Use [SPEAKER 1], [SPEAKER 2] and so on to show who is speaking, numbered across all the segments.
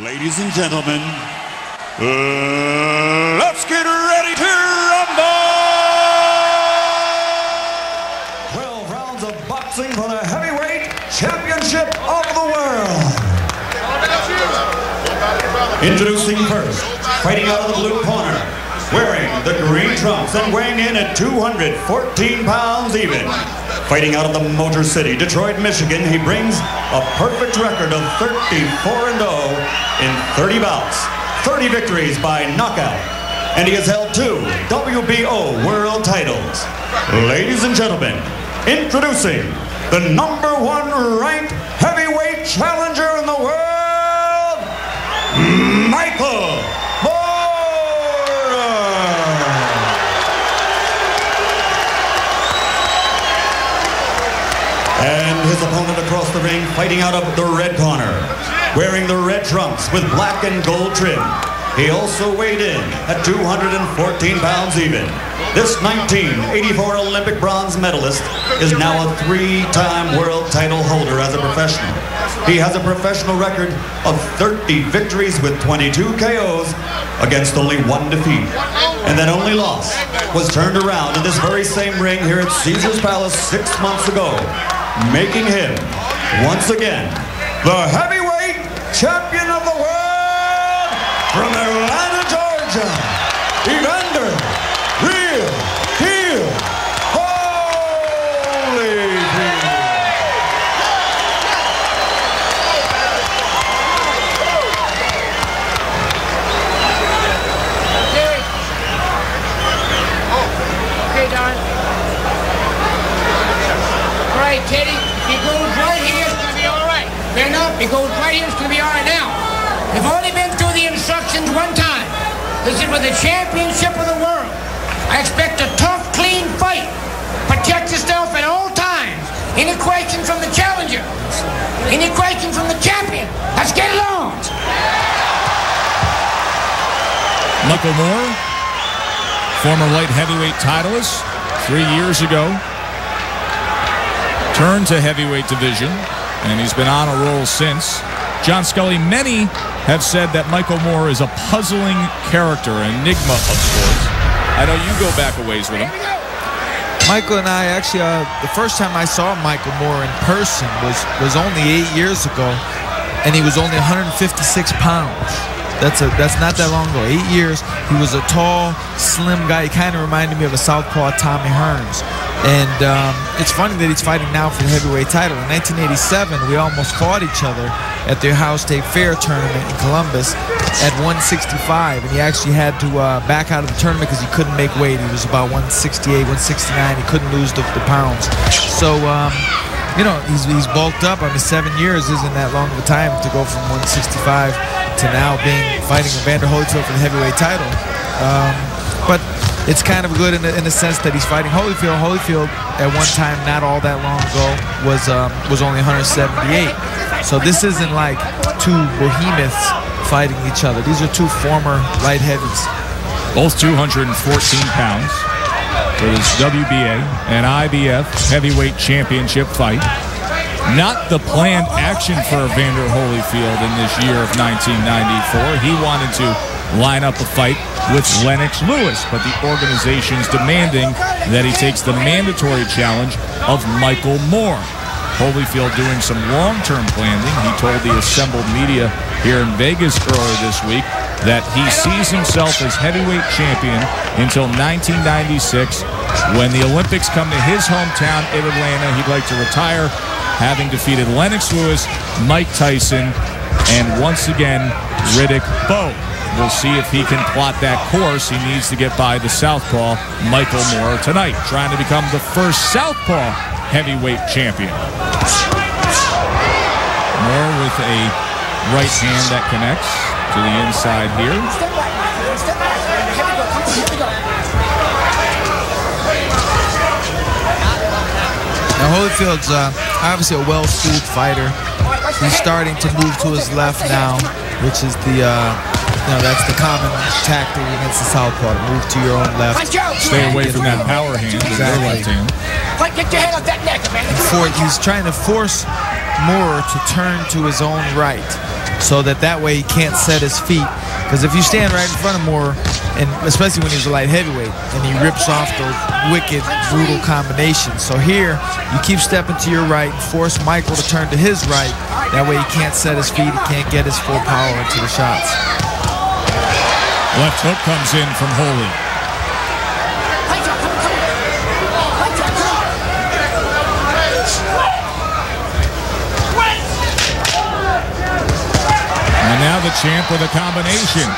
[SPEAKER 1] Ladies and gentlemen, let's get ready to rumble! 12 rounds of boxing for the heavyweight championship of the world. Introducing first, fighting out of the blue corner, wearing the green trunks and weighing in at 214 pounds even. Fighting out of the Motor City, Detroit, Michigan, he brings a perfect record of 34-0 in 30 bouts, 30 victories by knockout, and he has held 2 WBO world titles. Ladies and gentlemen, introducing the #1 ranked heavyweight challenger in the world, Michael Moore! And his opponent across the ring, fighting out of the red corner, wearing the red trunks with black and gold trim. He also weighed in at 214 pounds even. This 1984 Olympic bronze medalist is now a 3-time world title holder as a professional. He has a professional record of 30 victories with 22 KOs against only 1 defeat. And that only loss was turned around in this very same ring here at Caesar's Palace 6 months ago, making him, once again, the heavyweight champion of the world from Atlanta, Georgia, Evander Holyfield.
[SPEAKER 2] Okay, Don. All right, Teddy. If he goes right here, it's going to be all right. Fair enough. If he goes right here, it's going to be all right now. We've only been through the instructions one time. This is for the championship of the world. I expect a tough, clean fight. Protect yourself at all times. Any questions from the challenger? Any questions from the champion? Let's get it on.
[SPEAKER 3] Michael Moore, former light heavyweight titleist 3 years ago, turned to heavyweight division, and he's been on a roll since. John Scully, many have said that Michael Moore is a puzzling character, an enigma of sorts. I know you go back a ways with him.
[SPEAKER 4] Michael and I actually, the first time I saw Michael Moore in person was only 8 years ago, and he was only 156 pounds. That's not that long ago. 8 years. He was a tall, slim guy. He kind of reminded me of a southpaw Tommy Hearns. And it's funny that he's fighting now for the heavyweight title. In 1987, we almost fought each other at the Ohio State Fair tournament in Columbus at 165, and he actually had to back out of the tournament because he couldn't make weight. He was about 168, 169. He couldn't lose the pounds. So, you know, he's bulked up. I mean, 7 years isn't that long of a time to go from 165 to now fighting Evander Holyfield for the heavyweight title. But it's kind of good in the sense that he's fighting Holyfield. Holyfield, at one time, not all that long ago, was only 178. So this isn't like two behemoths fighting each other. These are two former light heavies.
[SPEAKER 3] Both 214 pounds for this WBA and IBF heavyweight championship fight. Not the planned action for Evander Holyfield in this year of 1994. He wanted to line up a fight with Lennox Lewis, but the organization's demanding that he takes the mandatory challenge of Michael Moore. Holyfield doing some long-term planning. He told the assembled media here in Vegas earlier this week that he sees himself as heavyweight champion until 1996. When the Olympics come to his hometown in Atlanta, he'd like to retire, having defeated Lennox Lewis, Mike Tyson, and once again, Riddick Bowe. We'll see if he can plot that course. He needs to get by the southpaw, Michael Moore, tonight, trying to become the first southpaw heavyweight champion. Moore with a right hand that connects to the inside here.
[SPEAKER 4] Now Holyfield's obviously a well-schooled fighter. He's starting to move to his left now, which is the that's the common tactic against the southpaw, to move to your own left.
[SPEAKER 3] Stay away from that power hand with your left hand.
[SPEAKER 2] Get your head off that neck, man.
[SPEAKER 4] He's trying to force Moore to turn to his own right. so that way he can't set his feet. Because if you stand right in front of Moore, and especially when he's a light heavyweight, and he rips off those wicked, brutal combinations. So here, you keep stepping to your right and force Michael to turn to his right. That way he can't set his feet, he can't get his full power into the shots.
[SPEAKER 3] Left hook comes in from Holy. And now the champ with a combination.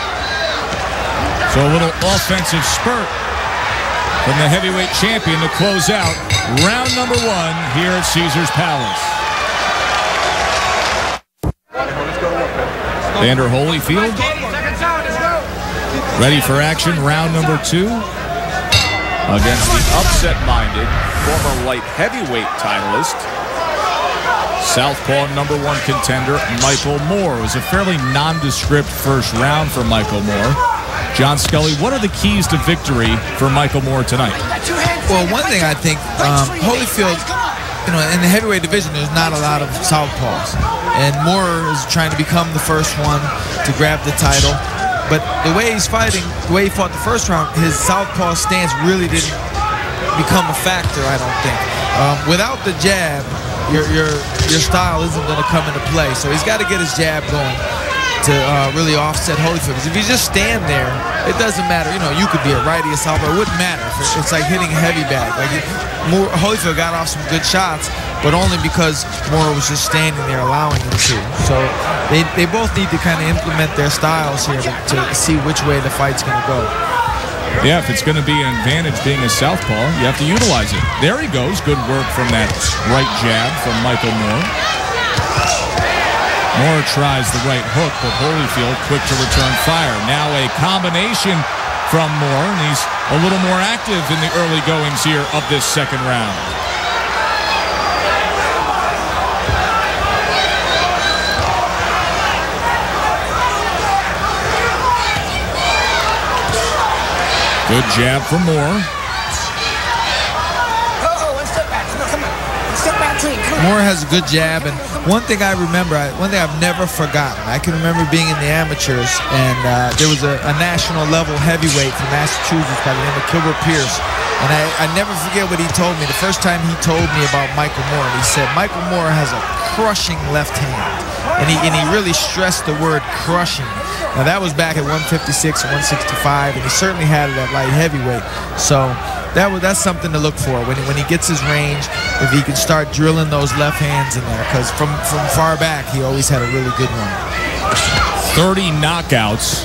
[SPEAKER 3] So a little offensive spurt from the heavyweight champion to close out round number 1 here at Caesars Palace. Evander Holyfield ready for action, round number 2 against the upset-minded former light heavyweight titleist, southpaw number 1 contender Michael Moore. It was a fairly nondescript first round for Michael Moore. John Scully, what are the keys to victory for Michael Moore tonight?
[SPEAKER 4] Well, one thing I think, Holyfield, in the heavyweight division, there's not a lot of southpaws. And Moore is trying to become the first one to grab the title. But the way he's fighting, the way he fought the first round, his southpaw stance really didn't become a factor, I don't think. Without the jab, your style isn't going to come into play. So he's got to get his jab going to really offset Holyfield. Because if you just stand there, it doesn't matter. You could be a righty or southpaw. It wouldn't matter. It's like hitting a heavy bag. Holyfield got off some good shots, but only because Moore was just standing there allowing him to. So they both need to kind of implement their styles here to see which way the fight's going to go.
[SPEAKER 3] Yeah, if it's going to be an advantage being a southpaw, you have to utilize it. There he goes. Good work from that right jab from Michael Moore. Moore tries the right hook, but Holyfield quick to return fire. Now a combination from Moore, and he's a little more active in the early goings here of this second round. Good jab from Moore.
[SPEAKER 4] Moore has a good jab, and one thing I remember, one thing I've never forgotten, I can remember being in the amateurs, and there was a national level heavyweight from Massachusetts by the name of Gilbert Pierce, and I never forget what he told me. The first time he told me about Michael Moore, and he said, Michael Moore has a crushing left hand, and he really stressed the word crushing. Now that was back at 156 and 165, and he certainly had it at light heavyweight. So that's something to look for when he gets his range. If he can start drilling those left hands in there, because from far back he always had a really good one.
[SPEAKER 3] 30 knockouts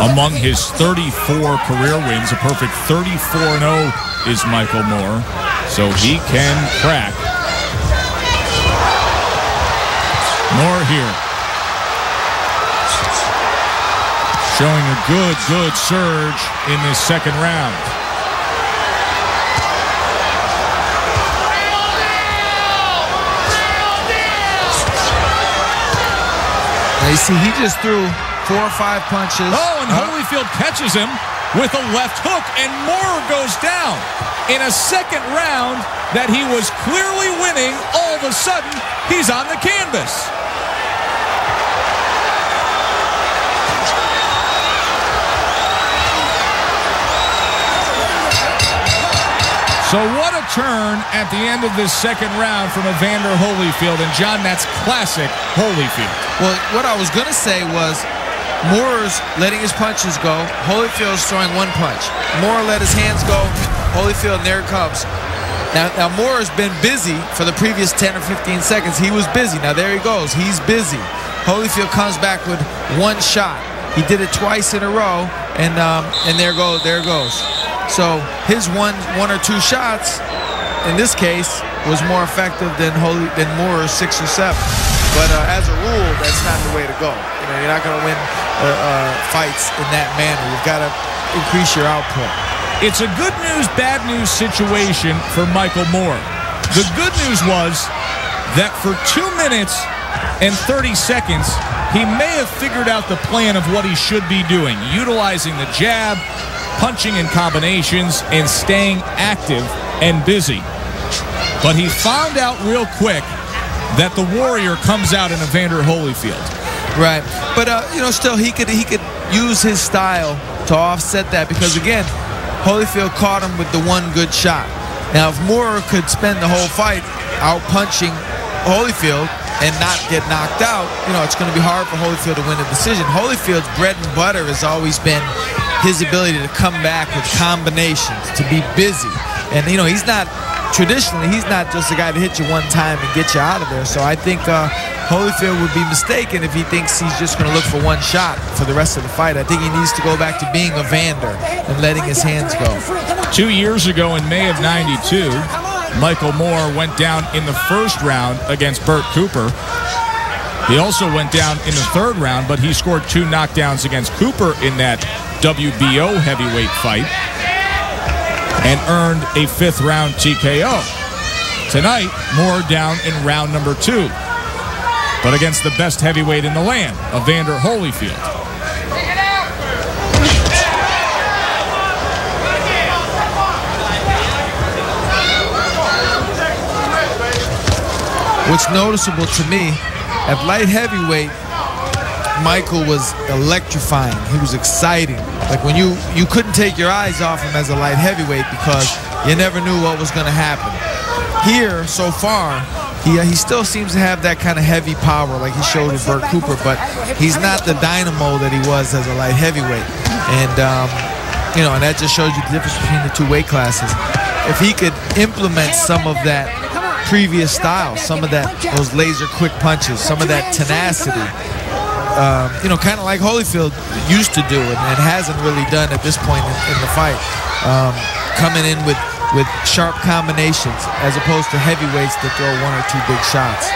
[SPEAKER 3] among his 34 career wins. A perfect 34-0 is Michael Moore, so he can crack. Moore here, showing a good surge in this second round.
[SPEAKER 4] Now you see, he just threw 4 or 5 punches.
[SPEAKER 3] Oh, and Holyfield catches him with a left hook, and Moore goes down. In a second round that he was clearly winning, all of a sudden, he's on the canvas. So what a turn at the end of this second round from Evander Holyfield. And, John, that's classic Holyfield.
[SPEAKER 4] Well, what I was going to say was Moore's letting his punches go. Holyfield's throwing 1 punch. Moore let his hands go. Holyfield, and there it comes. Now Moore has been busy for the previous 10 or 15 seconds. He was busy. Now there he goes. He's busy. Holyfield comes back with 1 shot. He did it twice in a row, and there it goes. So his one or 2 shots, in this case, was more effective than Moore's 6 or 7. But as a rule, that's not the way to go. You're not going to win fights in that manner. You've got to increase your output.
[SPEAKER 3] It's a good news, bad news situation for Michael Moore. The good news was that for 2 minutes and 30 seconds, he may have figured out the plan of what he should be doing, utilizing the jab, punching in combinations, and staying active and busy. But he found out real quick that the warrior comes out in Evander Holyfield.
[SPEAKER 4] Right, but still he could use his style to offset that, because again, Holyfield caught him with the one good shot. Now, if Moore could spend the whole fight out punching Holyfield and not get knocked out, it's going to be hard for Holyfield to win a decision. Holyfield's bread and butter has always been his ability to come back with combinations, to be busy. And, he's not just a guy to hit you one time and get you out of there. So I think Holyfield would be mistaken if he thinks he's just going to look for one shot for the rest of the fight. I think he needs to go back to being Evander and letting his hands go.
[SPEAKER 3] 2 years ago in May of '92, Michael Moore went down in the first round against Burt Cooper. He also went down in the third round, but he scored 2 knockdowns against Cooper in that WBO heavyweight fight and earned a 5th round TKO. Tonight, Moore down in round number 2, but against the best heavyweight in the land, Evander Holyfield.
[SPEAKER 4] What's noticeable to me, at light heavyweight, Michael was electrifying. He was exciting. Like when you couldn't take your eyes off him as a light heavyweight because you never knew what was going to happen. Here, so far, he still seems to have that kind of heavy power like he showed with Burt Cooper, but he's not the dynamo that he was as a light heavyweight. And, and that just shows you the difference between the 2 weight classes. If he could implement some of that previous style, some of those laser quick punches, some of that tenacity, kind of like Holyfield used to do and hasn't really done at this point in the fight, coming in with sharp combinations as opposed to heavyweights that throw 1 or 2 big shots.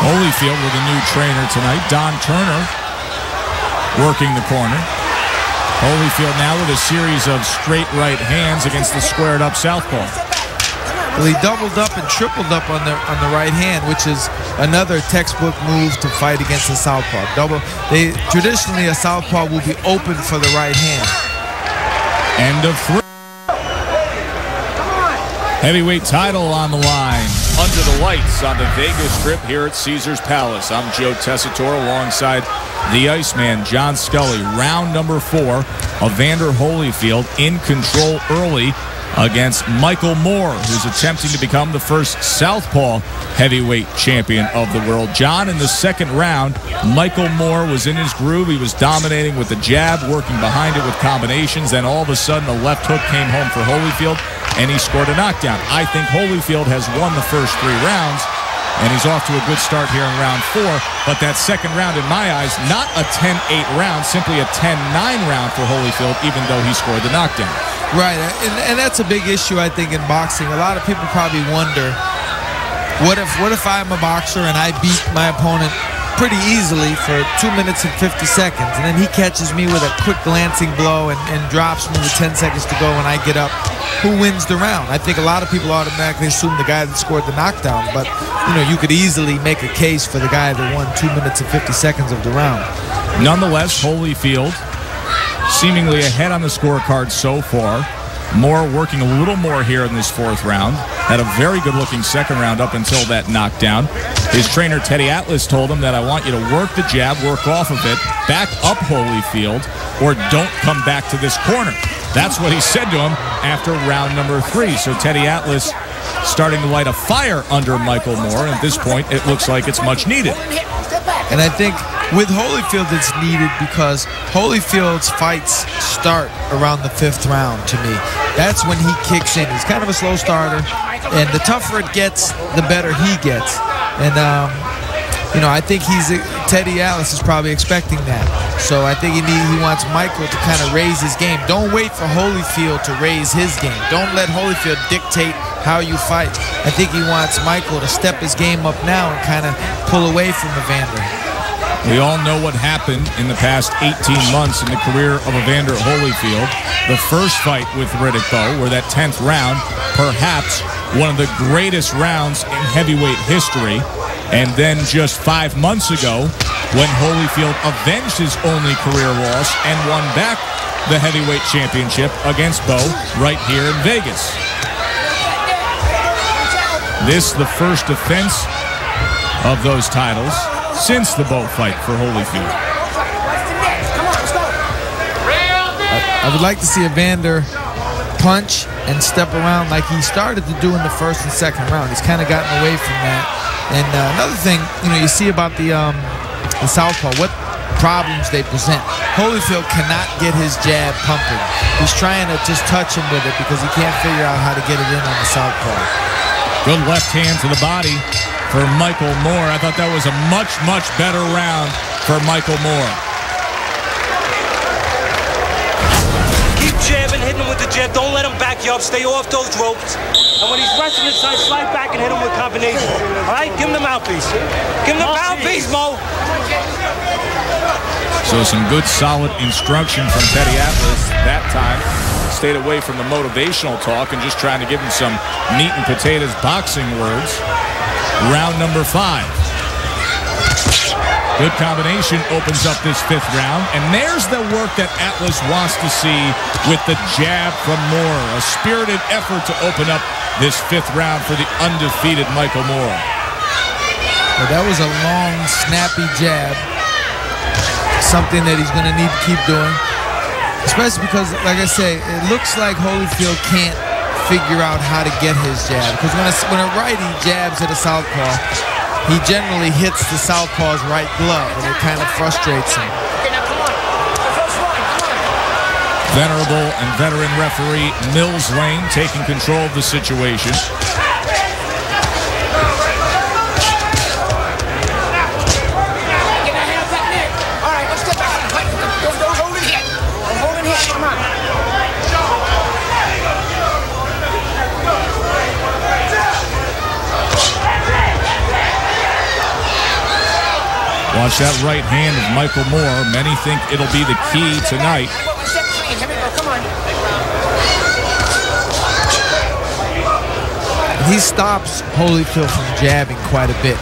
[SPEAKER 3] Holyfield with a new trainer tonight, Don Turner, working the corner. Holyfield now with a series of straight right hands against the squared up southpaw.
[SPEAKER 4] Well, he doubled up and tripled up on the right hand, which is another textbook move to fight against a southpaw. Traditionally, a southpaw will be open for the right hand.
[SPEAKER 3] End of 3. Heavyweight title on the line. Under the lights on the Vegas Strip here at Caesars Palace. I'm Joe Tessitore alongside the Iceman, John Scully. Round number 4, Evander Holyfield in control early against Michael Moore, who's attempting to become the first southpaw heavyweight champion of the world. John, in the second round, Michael Moore was in his groove. He was dominating with the jab, working behind it with combinations. Then all of a sudden, a left hook came home for Holyfield, and he scored a knockdown. I think Holyfield has won the first 3 rounds, and he's off to a good start here in round 4. But that second round, in my eyes, not a 10-8 round, simply a 10-9 round for Holyfield, even though he scored the knockdown.
[SPEAKER 4] Right, and that's a big issue, I think, in boxing. A lot of people probably wonder, what if I'm a boxer and I beat my opponent pretty easily for 2 minutes and 50 seconds, and then he catches me with a quick glancing blow and drops me with 10 seconds to go when I get up? Who wins the round? I think a lot of people automatically assume the guy that scored the knockdown, but you could easily make a case for the guy that won 2 minutes and 50 seconds of the round.
[SPEAKER 3] Nonetheless, Holyfield seemingly ahead on the scorecard so far. Moore working a little more here in this 4th round. Had a very good-looking second round up until that knockdown. His trainer, Teddy Atlas, told him that I want you to work the jab, work off of it, back up Holyfield, or don't come back to this corner. That's what he said to him after round number 3. So Teddy Atlas starting to light a fire under Michael Moore. At this point, it looks like it's much needed.
[SPEAKER 4] And I think with Holyfield it's needed because Holyfield's fights start around the 5th round to me. That's when he kicks in. He's kind of a slow starter, and the tougher it gets, the better he gets. And, I think Teddy Atlas is probably expecting that. So I think he wants Michael to kind of raise his game. Don't wait for Holyfield to raise his game. Don't let Holyfield dictate how you fight. I think he wants Michael to step his game up now and kind of pull away from Evander.
[SPEAKER 3] We all know what happened in the past 18 months in the career of Evander Holyfield. The first fight with Riddick Bowe, where that 10th round, perhaps one of the greatest rounds in heavyweight history. And then just 5 months ago, when Holyfield avenged his only career loss and won back the heavyweight championship against Bo right here in Vegas. This the first defense of those titles since the Bo fight for Holyfield.
[SPEAKER 4] I would like to see Evander punch and step around like he started to do in the first and second round. He's kind of gotten away from that. And another thing, you see about the southpaw, what problems they present. Holyfield cannot get his jab pumping. He's trying to just touch him with it because he can't figure out how to get it in on the southpaw.
[SPEAKER 3] Good left hand to the body for Michael Moore. I thought that was a much, much better round for Michael Moore.
[SPEAKER 5] Keep jabbing, hitting him with the jab. Don't let him back you up. Stay off those ropes. And when he's resting inside, slide back and hit him with combinations. All right? Give him the mouthpiece. Give him the mouthpiece, Mo.
[SPEAKER 3] So some good, solid instruction from Teddy Atlas that time. Stayed away from the motivational talk and just trying to give him some meat and potatoes boxing words. Round number 5. Good combination opens up this 5th round. And there's the work that Atlas wants to see with the jab from Moore. A spirited effort to open up this 5th round for the undefeated Michael Moore.
[SPEAKER 4] Well, that was a long, snappy jab. Something that he's going to need to keep doing. Especially because, like I say, it looks like Holyfield can't figure out how to get his jab. Because when a righty jabs at a southpaw, he generally hits the southpaw's right glove, and it kind of frustrates him.
[SPEAKER 3] Venerable and veteran referee Mills Lane taking control of the situation. Watch that right hand of Michael Moore. Many think it'll be the key tonight.
[SPEAKER 4] He stops Holyfield from jabbing quite a bit.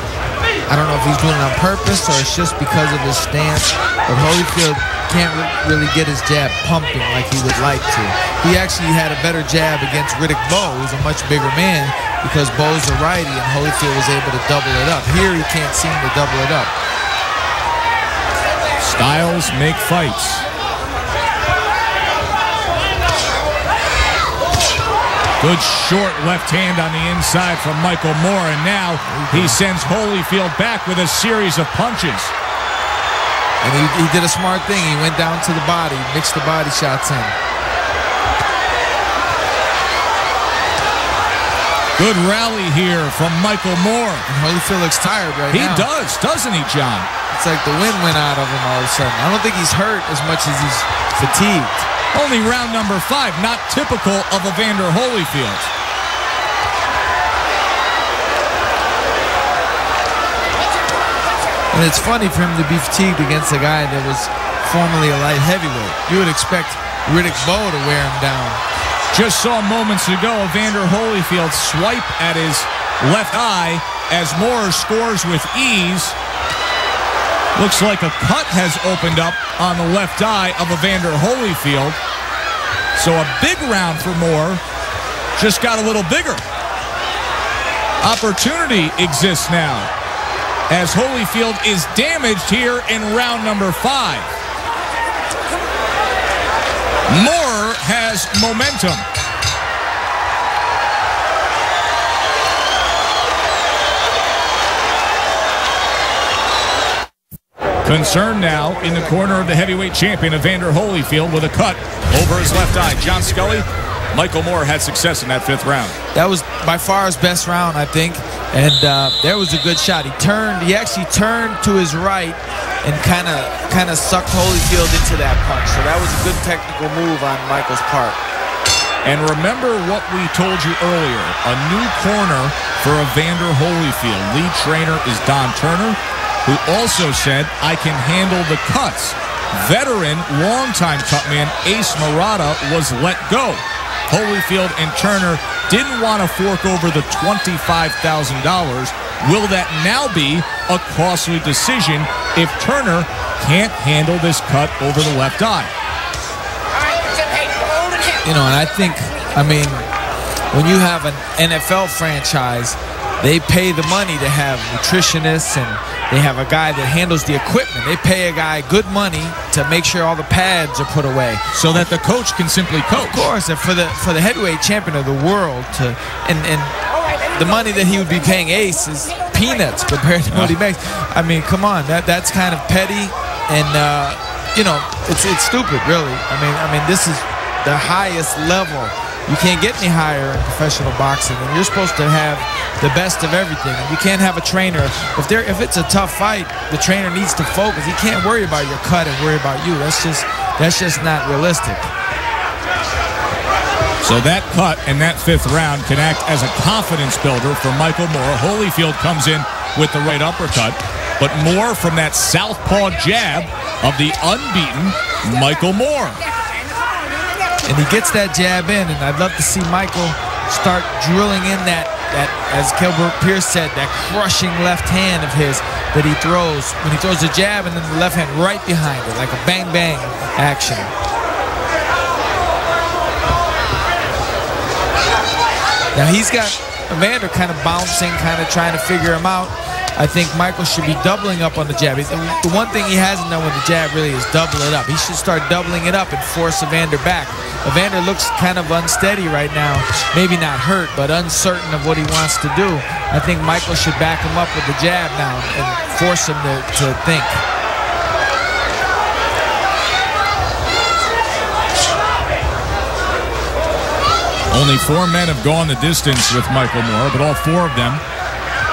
[SPEAKER 4] I don't know if he's doing it on purpose or it's just because of his stance, but Holyfield can't really get his jab pumping like he would like to. He actually had a better jab against Riddick Bowe, who's a much bigger man, because Bowe's a righty and Holyfield was able to double it up. Here he can't seem to double it up.
[SPEAKER 3] Styles make fights. Good short left hand on the inside from Michael Moore, and now he sends Holyfield back with a series of punches.
[SPEAKER 4] And he did a smart thing. He went down to the body, mixed the body shots in.
[SPEAKER 3] Good rally here from Michael Moore.
[SPEAKER 4] And Holyfield looks tired right
[SPEAKER 3] He
[SPEAKER 4] now.
[SPEAKER 3] does, doesn't he, John?
[SPEAKER 4] It's like the wind went out of him all of a sudden. I don't think he's hurt as much as he's fatigued.
[SPEAKER 3] Only round number 5, not typical of Evander Holyfield.
[SPEAKER 4] And it's funny for him to be fatigued against a guy that was formerly a light heavyweight. You would expect Riddick Bowe to wear him down.
[SPEAKER 3] Just saw moments ago Evander Holyfield swipe at his left eye as Moore scores with ease. Looks like a cut has opened up on the left eye of Evander Holyfield. So a big round for Moore just got a little bigger. Opportunity exists now as Holyfield is damaged here in round number 5. Moore has momentum. Concern now in the corner of the heavyweight champion, Evander Holyfield, with a cut over his left eye. John Scully, Michael Moore had success in that 5th round.
[SPEAKER 4] That was by far his best round, I think. And there was a good shot. He actually turned to his right and kind of sucked Holyfield into that punch. So that was a good technical move on Michael's part.
[SPEAKER 3] And remember what we told you earlier, a new corner for Evander Holyfield. Lead trainer is Don Turner, who also said, I can handle the cuts. Veteran, longtime cutman Ace Murata was let go. Holyfield and Turner didn't want to fork over the $25,000. Will that now be a costly decision if Turner can't handle this cut over the left eye?
[SPEAKER 4] And I think, when you have an NFL franchise, they pay the money to have nutritionists, and they have a guy that handles the equipment. They pay a guy good money to make sure all the pads are put away,
[SPEAKER 3] so that the coach can simply coach.
[SPEAKER 4] Of course, and for the heavyweight champion of the world and the money that he would be paying Ace is peanuts compared to what he makes. Come on, that's kind of petty, and it's stupid, really. This is the highest level. You can't get any higher in professional boxing, and you're supposed to have the best of everything. And you can't have a trainer. If it's a tough fight, the trainer needs to focus. He can't worry about your cut and worry about you. That's just not realistic.
[SPEAKER 3] So that cut in that 5th round can act as a confidence builder for Michael Moore. Holyfield comes in with the right uppercut, but Moore from that southpaw jab of the unbeaten Michael Moore.
[SPEAKER 4] And he gets that jab in, and I'd love to see Michael start drilling in that, as Gilbert Pierce said, that crushing left hand of his that he throws when he throws the jab, and then the left hand right behind it, like a bang-bang action. Now he's got Evander kind of bouncing, kind of trying to figure him out. I think Michael should be doubling up on the jab. The one thing he hasn't done with the jab really is double it up. He should start doubling it up and force Evander back. Evander looks kind of unsteady right now. Maybe not hurt, but uncertain of what he wants to do. I think Michael should back him up with the jab now and force him to think.
[SPEAKER 3] Only 4 men have gone the distance with Michael Moore, but all 4 of them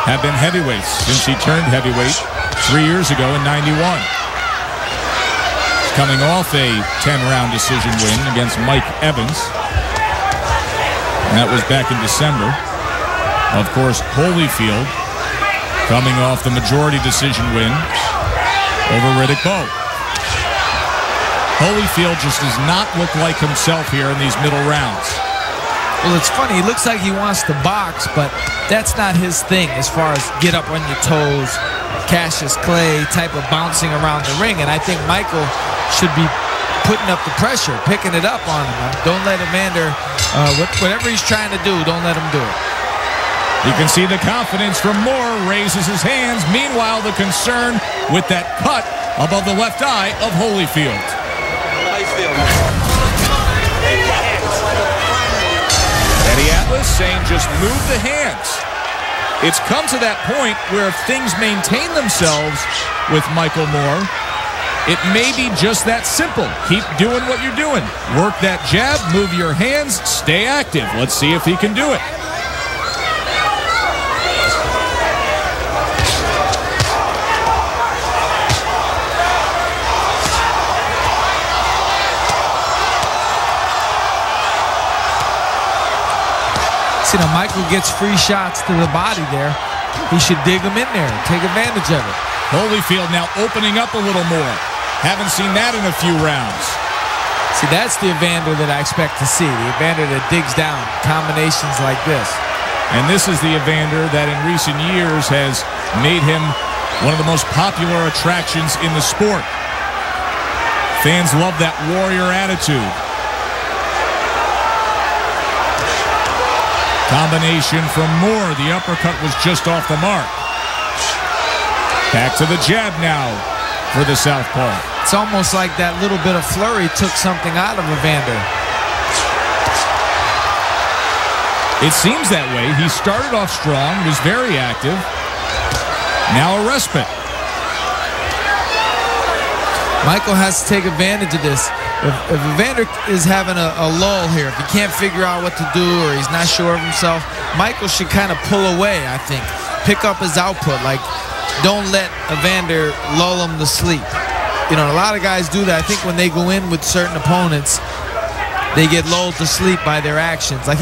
[SPEAKER 3] have been heavyweights since he turned heavyweight 3 years ago in '91. He's coming off a 10-round decision win against Mike Evans. And that was back in December. Of course, Holyfield coming off the majority decision win over Riddick Bowe. Holyfield just does not look like himself here in these middle rounds.
[SPEAKER 4] Well, it's funny. He looks like he wants to box, but that's not his thing as far as get up on your toes, Cassius Clay type of bouncing around the ring. And I think Michael should be putting up the pressure, picking it up on him. Don't let Evander, whatever he's trying to do, don't let him do it.
[SPEAKER 3] You can see the confidence from Moore, raises his hands. Meanwhile, the concern with that cut above the left eye of Holyfield. Eddie Atlas saying just move the hands. It's come to that point where if things maintain themselves with Michael Moore, it may be just that simple. Keep doing what you're doing. Work that jab, move your hands, stay active. Let's see if he can do it.
[SPEAKER 4] Now Michael gets free shots to the body there. He should dig them in there, take advantage of it.
[SPEAKER 3] Holyfield now opening up a little more. Haven't seen that in a few rounds.
[SPEAKER 4] See, that's the Evander that I expect to see. The Evander that digs down, combinations like this.
[SPEAKER 3] And this is the Evander that in recent years has made him one of the most popular attractions in the sport. Fans love that warrior attitude. Combination from Moore. The uppercut was just off the mark. Back to the jab now for the southpaw.
[SPEAKER 4] It's almost like that little bit of flurry took something out of Evander.
[SPEAKER 3] It seems that way. He started off strong, was very active. Now a respite.
[SPEAKER 4] Michael has to take advantage of this. If Evander is having a lull here, if he can't figure out what to do or he's not sure of himself, Michael should kind of pull away, I think. Pick up his output. Like, don't let Evander lull him to sleep. A lot of guys do that. I think when they go in with certain opponents, they get lulled to sleep by their actions. Like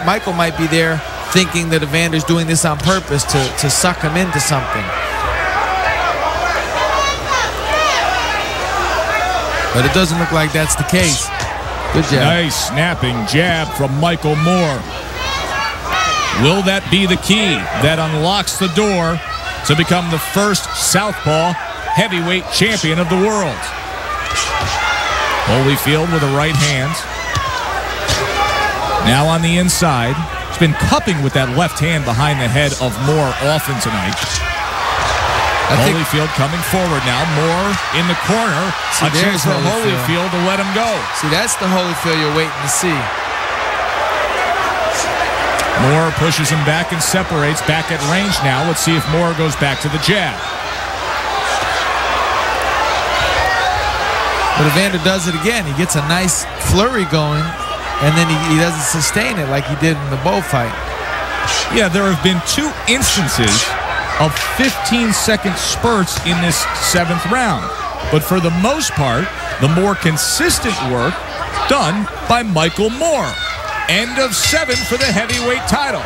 [SPEAKER 4] Michael might be there thinking that Evander's doing this on purpose to suck him into something. But it doesn't look like that's the case. Good job.
[SPEAKER 3] Nice snapping jab from Michael Moore. Will that be the key that unlocks the door to become the first southpaw heavyweight champion of the world? Holyfield with a right hand. Now on the inside. He's been cupping with that left hand behind the head of Moore often tonight. Holyfield coming forward now. Moore in the corner. A chance for Holyfield to let him go.
[SPEAKER 4] See, that's the Holyfield you're waiting to see.
[SPEAKER 3] Moore pushes him back and separates. Back at range now. Let's see if Moore goes back to the jab.
[SPEAKER 4] But Evander does it again. He gets a nice flurry going, and then he doesn't sustain it like he did in the Bowe fight.
[SPEAKER 3] Yeah, there have been 2 instances of 15-second spurts in this 7th round. But for the most part, the more consistent work done by Michael Moore. End of 7 for the heavyweight title.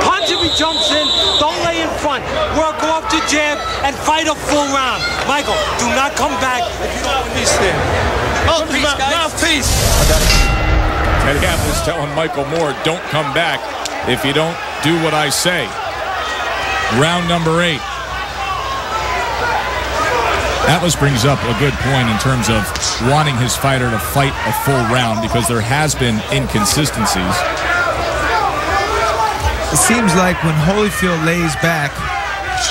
[SPEAKER 5] Punch if he jumps in. Don't lay in front. Work off the jab and fight a full round. Michael, do not come back if you don't win this thing. Mouthpiece.
[SPEAKER 3] Teddy Atlas telling Michael Moore, don't come back if you don't do what I say. Round number 8. Atlas brings up a good point in terms of wanting his fighter to fight a full round because there has been inconsistencies.
[SPEAKER 4] It seems like when Holyfield lays back,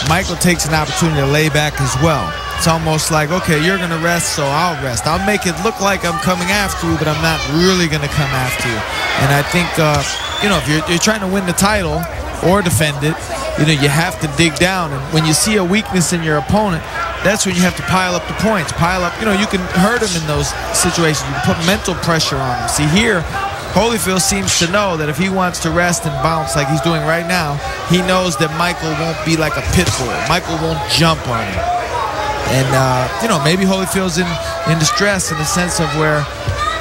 [SPEAKER 4] Michael takes an opportunity to lay back as well. It's almost like, okay, you're going to rest, so I'll rest. I'll make it look like I'm coming after you, but I'm not really going to come after you. And I think, if you're trying to win the title or defend it, you have to dig down. And when you see a weakness in your opponent, that's when you have to pile up the points. Pile up, you can hurt him in those situations. You can put mental pressure on him. See, here, Holyfield seems to know that if he wants to rest and bounce like he's doing right now, he knows that Michael won't be like a pit bull. Michael won't jump on him. And, maybe Holyfield's in distress in the sense of where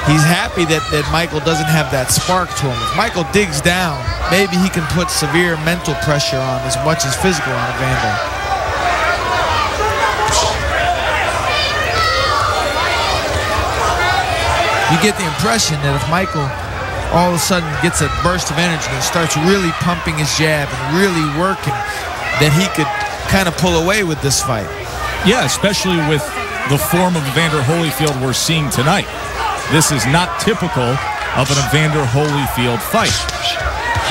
[SPEAKER 4] he's happy that Michael doesn't have that spark to him. If Michael digs down, maybe he can put severe mental pressure on as much as physical on Evander. You get the impression that if Michael all of a sudden gets a burst of energy and starts really pumping his jab and really working, that he could kind of pull away with this fight.
[SPEAKER 3] Yeah, especially with the form of Evander Holyfield we're seeing tonight. This is not typical of an Evander Holyfield fight.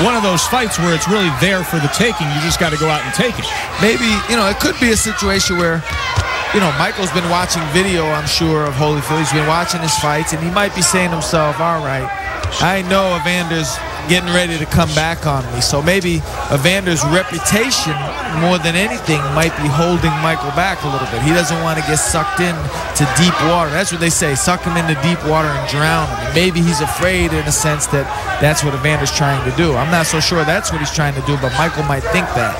[SPEAKER 3] One of those fights where it's really there for the taking. You just got to go out and take it.
[SPEAKER 4] Maybe, it could be a situation where, Michael's been watching video, I'm sure, of Holyfield. He's been watching his fights, and he might be saying to himself, all right, I know Evander's getting ready to come back on me. So maybe Evander's reputation, more than anything, might be holding Michael back a little bit. He doesn't want to get sucked in to deep water. That's what they say, suck him into deep water and drown him. And maybe he's afraid in a sense that that's what Evander's trying to do. I'm not so sure that's what he's trying to do, but Michael might think that.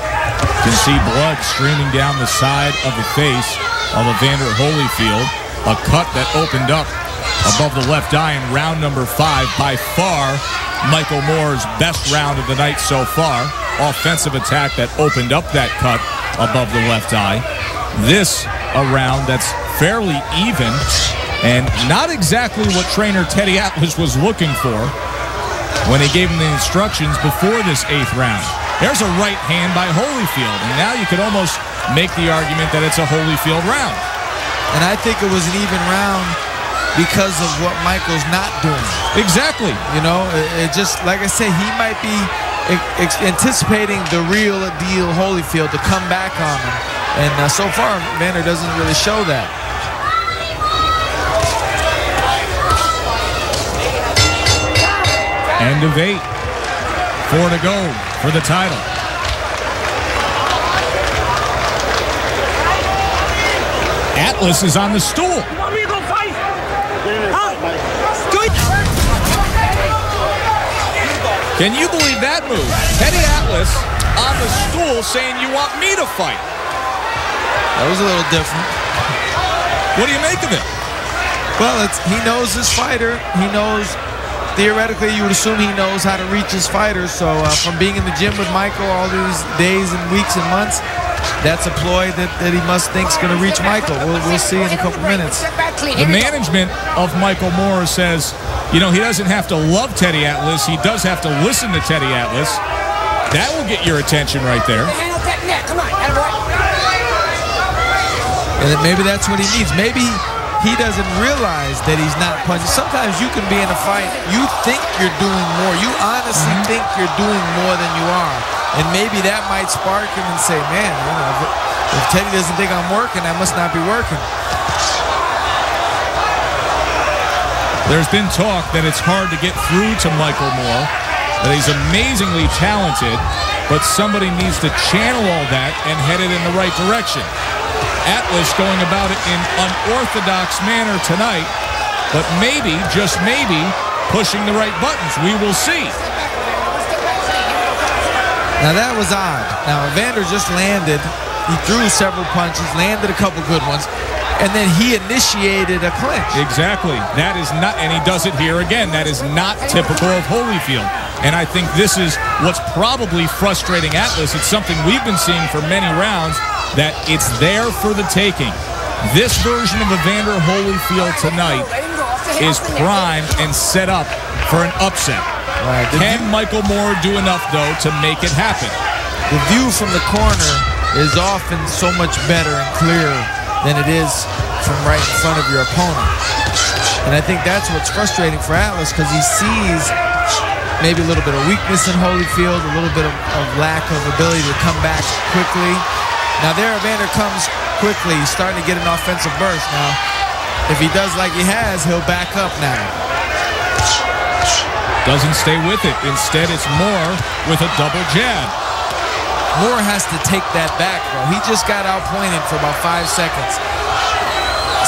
[SPEAKER 3] You can see blood streaming down the side of the face of Evander Holyfield. A cut that opened up above the left eye in round number 5. By far, Michael Moore's best round of the night so far. Offensive attack that opened up that cut above the left eye. This a round that's fairly even and not exactly what trainer Teddy Atlas was looking for when he gave him the instructions before this 8th round. There's a right hand by Holyfield, and now you could almost make the argument that it's a Holyfield round.
[SPEAKER 4] And I think it was an even round because of what Michael's not doing.
[SPEAKER 3] Exactly.
[SPEAKER 4] It just, like I say, he might be anticipating the real deal Holyfield to come back on him. And so far, Evander doesn't really show that.
[SPEAKER 3] End of 8. 4 to go for the title. Atlas is on the stool.
[SPEAKER 5] You want me to go fight?
[SPEAKER 3] Can you believe that move? Teddy Atlas on the stool saying, you want me to fight?
[SPEAKER 4] That was a little different.
[SPEAKER 3] What do you make of it?
[SPEAKER 4] Well, he knows his fighter. He knows, theoretically, you would assume he knows how to reach his fighters. So from being in the gym with Michael all these days and weeks and months, that's a ploy that he must think is going to reach Michael. We'll see in a couple minutes.
[SPEAKER 3] The management of Michael Moore says, he doesn't have to love Teddy Atlas. He does have to listen to Teddy Atlas. That will get your attention right there.
[SPEAKER 4] And maybe that's what he needs. Maybe he doesn't realize that he's not punching. Sometimes you can be in a fight, you think you're doing more. You honestly think you're doing more than you are. And maybe that might spark him and say, man, you know, if Teddy doesn't think I'm working, I must not be working.
[SPEAKER 3] There's been talk that it's hard to get through to Michael Moore, that he's amazingly talented, but somebody needs to channel all that and head it in the right direction. Atlas going about it in unorthodox manner tonight, but maybe, just maybe, pushing the right buttons. We will see.
[SPEAKER 4] Now that was odd. Now Evander just landed. He threw several punches, landed a couple good ones, and then he initiated a clinch.
[SPEAKER 3] Exactly. That is not, and he does it here again. That is not typical of Holyfield. And I think this is what's probably frustrating Atlas. It's something we've been seeing for many rounds, that it's there for the taking. This version of Evander Holyfield tonight is primed and set up for an upset.
[SPEAKER 4] Right.
[SPEAKER 3] Can Michael Moore do enough, though, to make it happen?
[SPEAKER 4] The view from the corner is often so much better and clearer than it is from right in front of your opponent. And I think that's what's frustrating for Atlas, because he sees maybe a little bit of weakness in Holyfield, a little bit of lack of ability to come back quickly. Now there, Evander comes quickly. He's starting to get an offensive burst now. If he does like he has, he'll back up now.
[SPEAKER 3] Doesn't stay with it. Instead, it's Moore with a double jab.
[SPEAKER 4] Moore has to take that back, bro. He just got outpointed for about 5 seconds.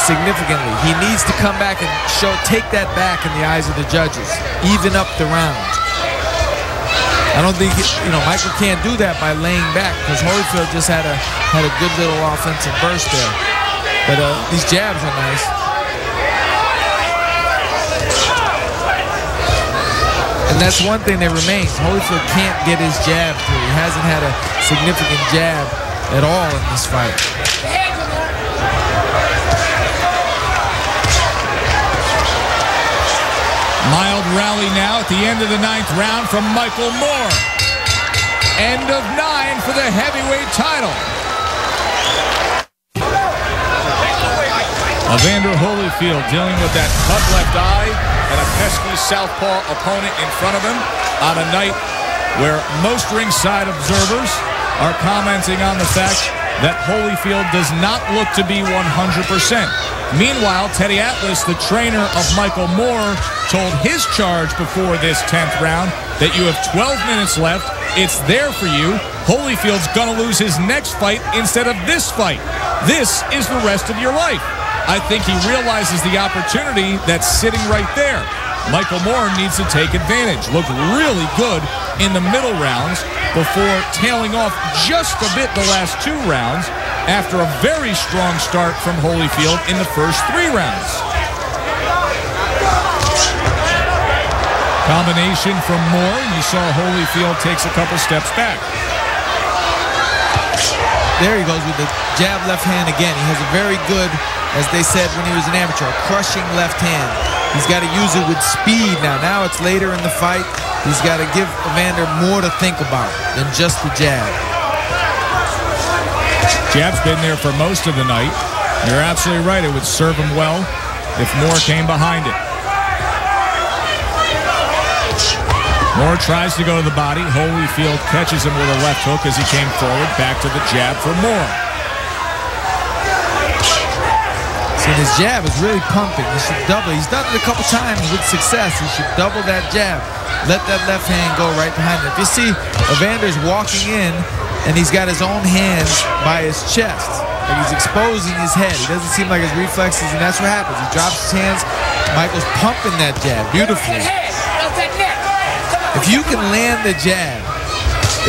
[SPEAKER 4] Significantly. He needs to come back and take that back in the eyes of the judges. Even up the round. I don't think, Michael can't do that by laying back, because Holyfield just had a good little offensive burst there. But these jabs are nice. And that's one thing that remains. Holyfield can't get his jab through. He hasn't had a significant jab at all in this fight.
[SPEAKER 3] Mild rally now at the end of the 9th round from Michael Moore. End of 9 for the heavyweight title. Evander Holyfield dealing with that cut left eye and a pesky southpaw opponent in front of him on a night where most ringside observers are commenting on the fact that Holyfield does not look to be 100%. Meanwhile, Teddy Atlas, the trainer of Michael Moore, told his charge before this 10th round that you have 12 minutes left. It's there for you. Holyfield's going to lose his next fight instead of this fight. This is the rest of your life. I think he realizes the opportunity that's sitting right there. Michael Moore needs to take advantage. Looked really good in the middle rounds before tailing off just a bit the last 2 rounds after a very strong start from Holyfield in the first 3 rounds. Combination from Moore, and you saw Holyfield takes a couple steps back.
[SPEAKER 4] There he goes with the jab left hand again. He has a very good, as they said when he was an amateur, crushing left hand. He's got to use it with speed now. Now it's later in the fight. He's got to give Evander more to think about than just the jab.
[SPEAKER 3] Jab's been there for most of the night. You're absolutely right. It would serve him well if Moore came behind it. Moore tries to go to the body. Holyfield catches him with a left hook as he came forward. Back to the jab for Moore.
[SPEAKER 4] See, his jab is really pumping. He should double. He's done it a couple times with success. He should double that jab. Let that left hand go right behind him. If you see, Evander's walking in, and he's got his own hands by his chest. Like he's exposing his head. He doesn't seem like his reflexes, and that's what happens. He drops his hands. Michael's pumping that jab beautifully. If you can land the jab,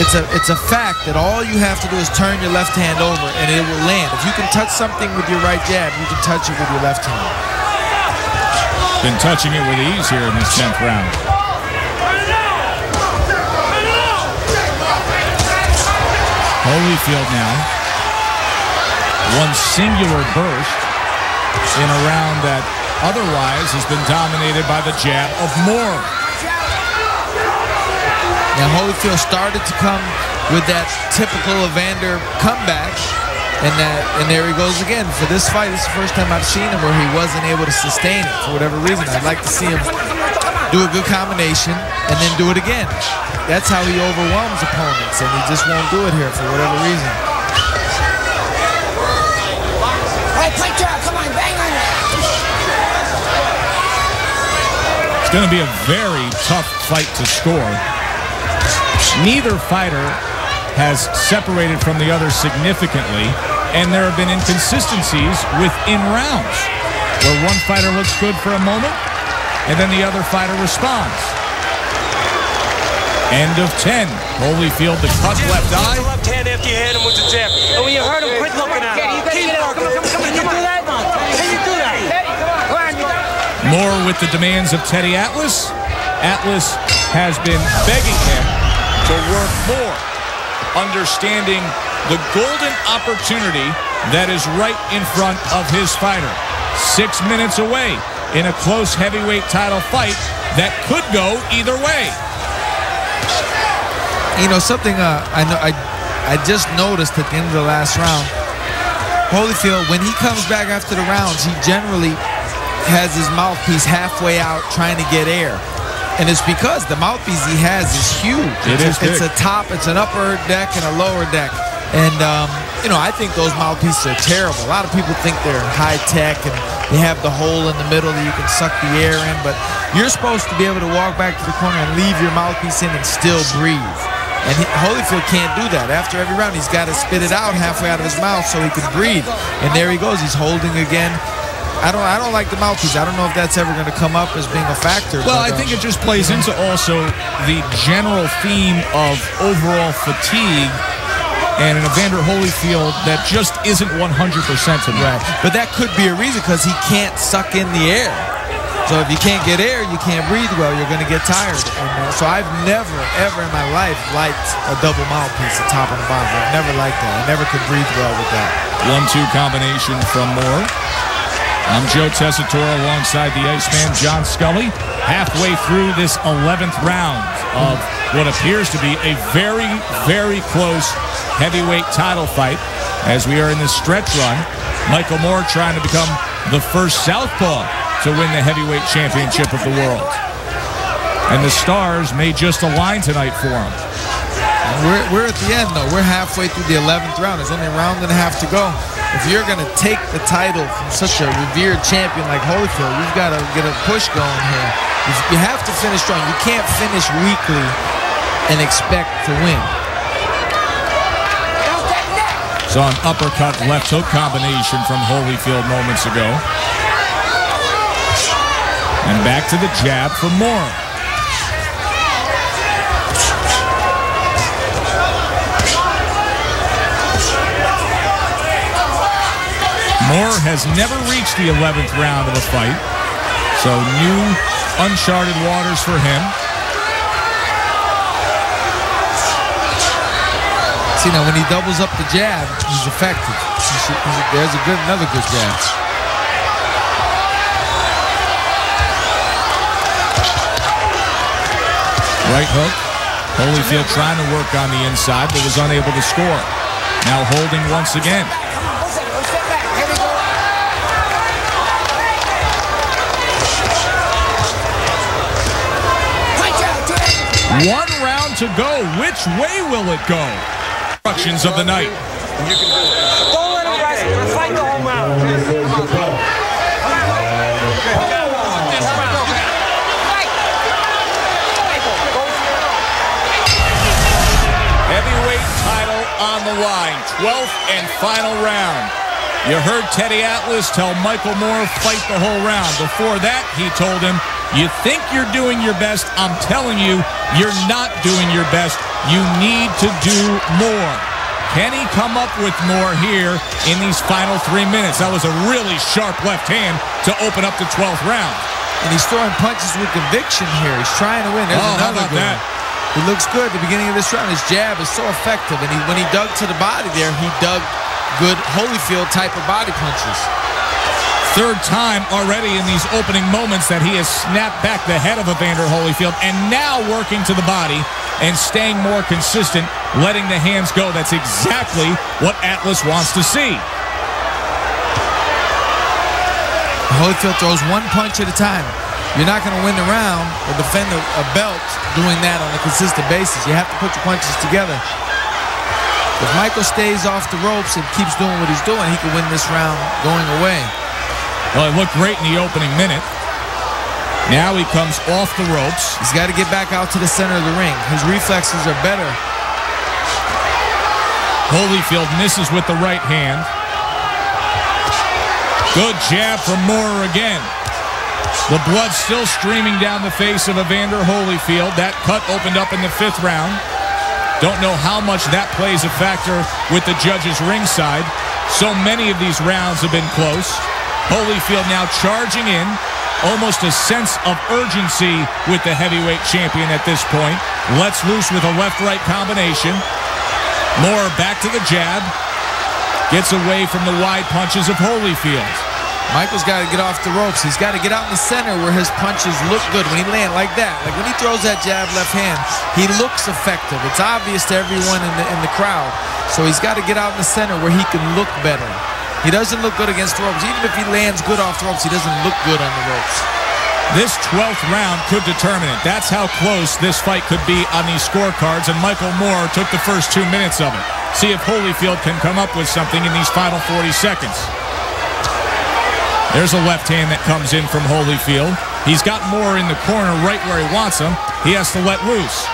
[SPEAKER 4] it's a fact that all you have to do is turn your left hand over and it will land. If you can touch something with your right jab, you can touch it with your left hand.
[SPEAKER 3] Been touching it with ease here in this 10th round. Holyfield now. One singular burst in a round that otherwise has been dominated by the jab of Moore. Now
[SPEAKER 4] Holyfield started to come with that typical Evander comeback, And there he goes again. For this fight, this is the first time I've seen him where he wasn't able to sustain it for whatever reason. I'd like to see him do a good combination and then do it again. That's how he overwhelms opponents, and he just won't do it here for whatever reason.
[SPEAKER 2] All right, punch out. Come on, bang on it.
[SPEAKER 3] It's going to be a very tough fight to score. Neither fighter has separated from the other significantly, and there have been inconsistencies within rounds where one fighter looks good for a moment and then the other fighter responds. End of 10. Holyfield, the cut left eye.
[SPEAKER 5] Left hand after you hit him with the jab. And when you hurt him, quit looking at him. Keep working. Can you do that? Can you do that?
[SPEAKER 3] Moore with the demands of Teddy Atlas. Atlas has been begging him to work more, understanding the golden opportunity that is right in front of his fighter. 6 minutes away in a close heavyweight title fight that could go either way.
[SPEAKER 4] You know, something I just noticed at the end of the last round, Holyfield, when he comes back after the rounds, he generally has his mouthpiece halfway out trying to get air. And it's because the mouthpiece he has is huge. It's a top, it's an upper deck and a lower deck. And, you know, I think those mouthpieces are terrible. A lot of people think they're high-tech and they have the hole in the middle that you can suck the air in. But you're supposed to be able to walk back to the corner and leave your mouthpiece in and still breathe. And Holyfield can't do that. After every round, he's got to spit it out halfway out of his mouth so he can breathe. And there he goes. He's holding again. I don't like the mouthpiece. I don't know if that's ever going to come up as being a factor.
[SPEAKER 3] Well, I think it just plays into also the general theme of overall fatigue and an Evander Holyfield that just isn't 100% tonight.
[SPEAKER 4] Right. But that could be a reason because he can't suck in the air. So if you can't get air, you can't breathe well, you're going to get tired. And so I've never, ever in my life liked a double mouthpiece, the top and the bottom. I've never liked that. I never could breathe well with that.
[SPEAKER 3] 1-2 combination from Moore. I'm Joe Tessitore alongside the Iceman, John Scully, halfway through this 11th round of what appears to be a very, very close heavyweight title fight as we are in this stretch run. Michael Moore trying to become the first southpaw to win the heavyweight championship of the world. And the stars may just align tonight for him.
[SPEAKER 4] We're at the end, though. We're halfway through the 11th round. There's only a round and a half to go. If you're going to take the title from such a revered champion like Holyfield, you've got to get a push going here. You have to finish strong. You can't finish weakly and expect to win.
[SPEAKER 3] So an uppercut left hook combination from Holyfield moments ago. And back to the jab for Moore. Moore has never reached the 11th round of a fight, so new, uncharted waters for him.
[SPEAKER 4] See, now when he doubles up the jab, he's effective. There's another good jab.
[SPEAKER 3] Right hook. Holyfield trying to work on the inside, but was unable to score. Now holding once again. One round to go. Which way will it go? Instructions of the night.
[SPEAKER 5] You can do it. Don't let him rest. Fight the whole round.
[SPEAKER 3] Heavyweight title on the line. 12th and final round. You heard Teddy Atlas tell Michael Moore fight the whole round. Before that, he told him, you think you're doing your best. I'm telling you, you're not doing your best. You need to do more. Can he come up with more here in these final 3 minutes? That was a really sharp left hand to open up the 12th round.
[SPEAKER 4] And he's throwing punches with conviction here. He's trying to win. There's another good one. He looks good at the beginning of this round. His jab is so effective. And when he dug to the body there, he dug good Holyfield type of body punches.
[SPEAKER 3] Third time already in these opening moments that he has snapped back the head of Evander Holyfield, and now working to the body and staying more consistent, letting the hands go. That's exactly what Atlas wants to see.
[SPEAKER 4] Holyfield throws one punch at a time. You're not going to win the round or defend a belt doing that on a consistent basis. You have to put your punches together. If Michael stays off the ropes and keeps doing what he's doing, he can win this round going away.
[SPEAKER 3] Well, it looked great in the opening minute. Now he comes off the ropes.
[SPEAKER 4] He's got to get back out to the center of the ring. His reflexes are better.
[SPEAKER 3] Holyfield misses with the right hand. Good jab from Moore again. The blood still streaming down the face of Evander Holyfield. That cut opened up in the 5th round. Don't know how much that plays a factor with the judges ringside. So many of these rounds have been close. Holyfield now charging in. Almost a sense of urgency with the heavyweight champion at this point. Lets loose with a left-right combination. Moore back to the jab. Gets away from the wide punches of Holyfield.
[SPEAKER 4] Michael's got to get off the ropes. He's got to get out in the center where his punches look good when he lands like that. Like when he throws that jab left hand, he looks effective. It's obvious to everyone in the crowd. So he's got to get out in the center where he can look better. He doesn't look good against the ropes. Even if he lands good off the ropes, he doesn't look good on the ropes.
[SPEAKER 3] This 12th round could determine it. That's how close this fight could be on these scorecards, and Michael Moore took the first 2 minutes of it. See if Holyfield can come up with something in these final 40 seconds. There's a left hand that comes in from Holyfield. He's got Moore in the corner right where he wants him. He has to let loose.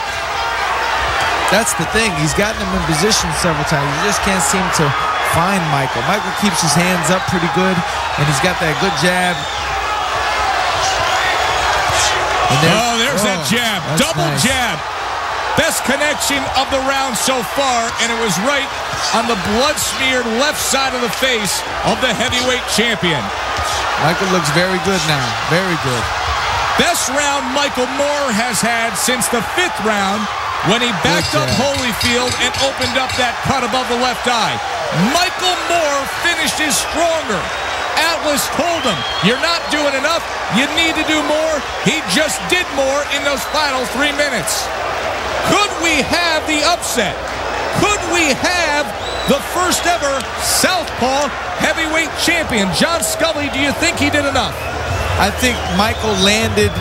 [SPEAKER 4] That's the thing. He's gotten him in position several times. He just can't seem to find Michael. Michael keeps his hands up pretty good, and he's got that good jab.
[SPEAKER 3] There's that jab. Double nice. Jab. Best connection of the round so far, and it was right on the blood-smeared left side of the face of the heavyweight champion.
[SPEAKER 4] Michael looks very good now. Very good.
[SPEAKER 3] Best round Michael Moore has had since the 5th round when he backed up Holyfield and opened up that cut above the left eye. Michael Moore finished his stronger. Atlas told him, you're not doing enough. You need to do more. He just did more in those final 3 minutes. Could we have the upset? Could we have the first ever Southpaw heavyweight champion? John Scully, do you think he did enough?
[SPEAKER 4] I think Michael landed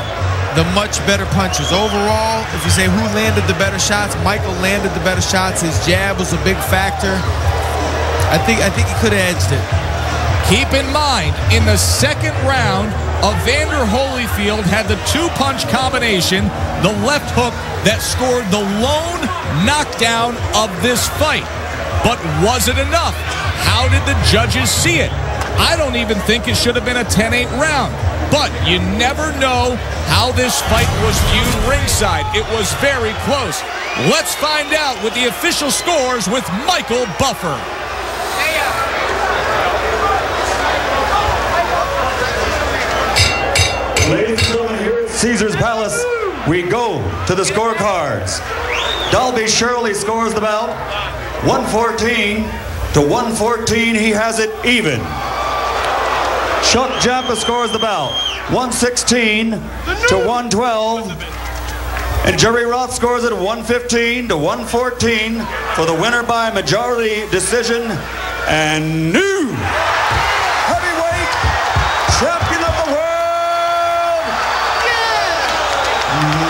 [SPEAKER 4] the much better punches. Overall, if you say who landed the better shots, Michael landed the better shots. His jab was a big factor. I think he could have edged it.
[SPEAKER 3] Keep in mind, in the 2nd round, Evander Holyfield had the 2-punch combination, the left hook that scored the lone knockdown of this fight. But was it enough? How did the judges see it? I don't even think it should have been a 10-8 round. But you never know how this fight was viewed ringside. It was very close. Let's find out with the official scores with Michael Buffer.
[SPEAKER 1] Ladies and gentlemen, here at Caesar's Palace, we go to the scorecards. Dalby Shirley scores the bout 114 to 114. He has it even. Chuck Jampa scores the bout 116 to 112. And Jerry Roth scores it 115 to 114 for the winner by majority decision and new heavyweight champion of the world,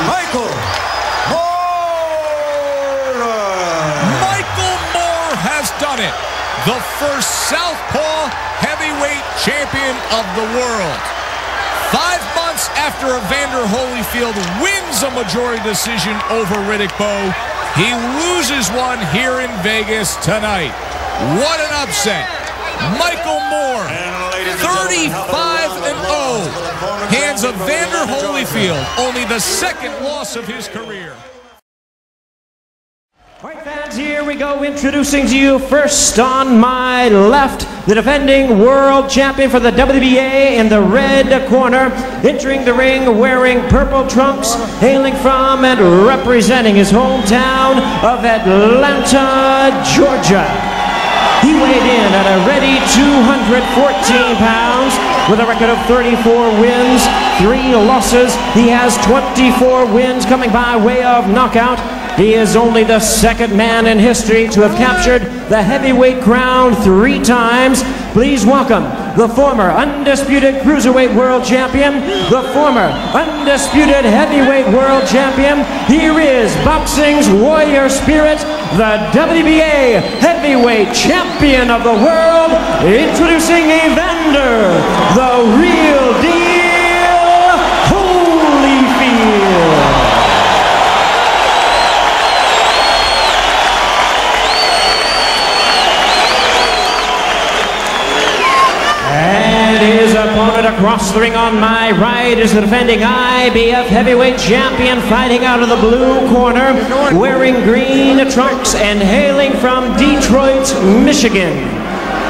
[SPEAKER 1] Michael Moore.
[SPEAKER 3] Michael Moore has done it. The first Southpaw heavyweight champion of the world. 5 months after Evander Holyfield wins a majority decision over Riddick Bowe, he loses one here in Vegas tonight. What an upset. Michael Moore, 35-0, hands Evander Holyfield only the 2nd loss of his career.
[SPEAKER 6] All right, fans, here we go, introducing to you first on my left, the defending world champion for the WBA in the red corner, entering the ring wearing purple trunks, hailing from and representing his hometown of Atlanta, Georgia. He weighed in at a ready 214 pounds with a record of 34 wins, 3 losses. He has 24 wins coming by way of knockout. He is only the second man in history to have captured the heavyweight crown 3 times. Please welcome the former undisputed cruiserweight world champion, the former undisputed heavyweight world champion. Here is boxing's warrior spirit, the WBA heavyweight champion of the world, introducing Evander, the real deal, Holyfield. His opponent across the ring on my right is the defending IBF heavyweight champion, fighting out of the blue corner, wearing green trunks and hailing from Detroit, Michigan.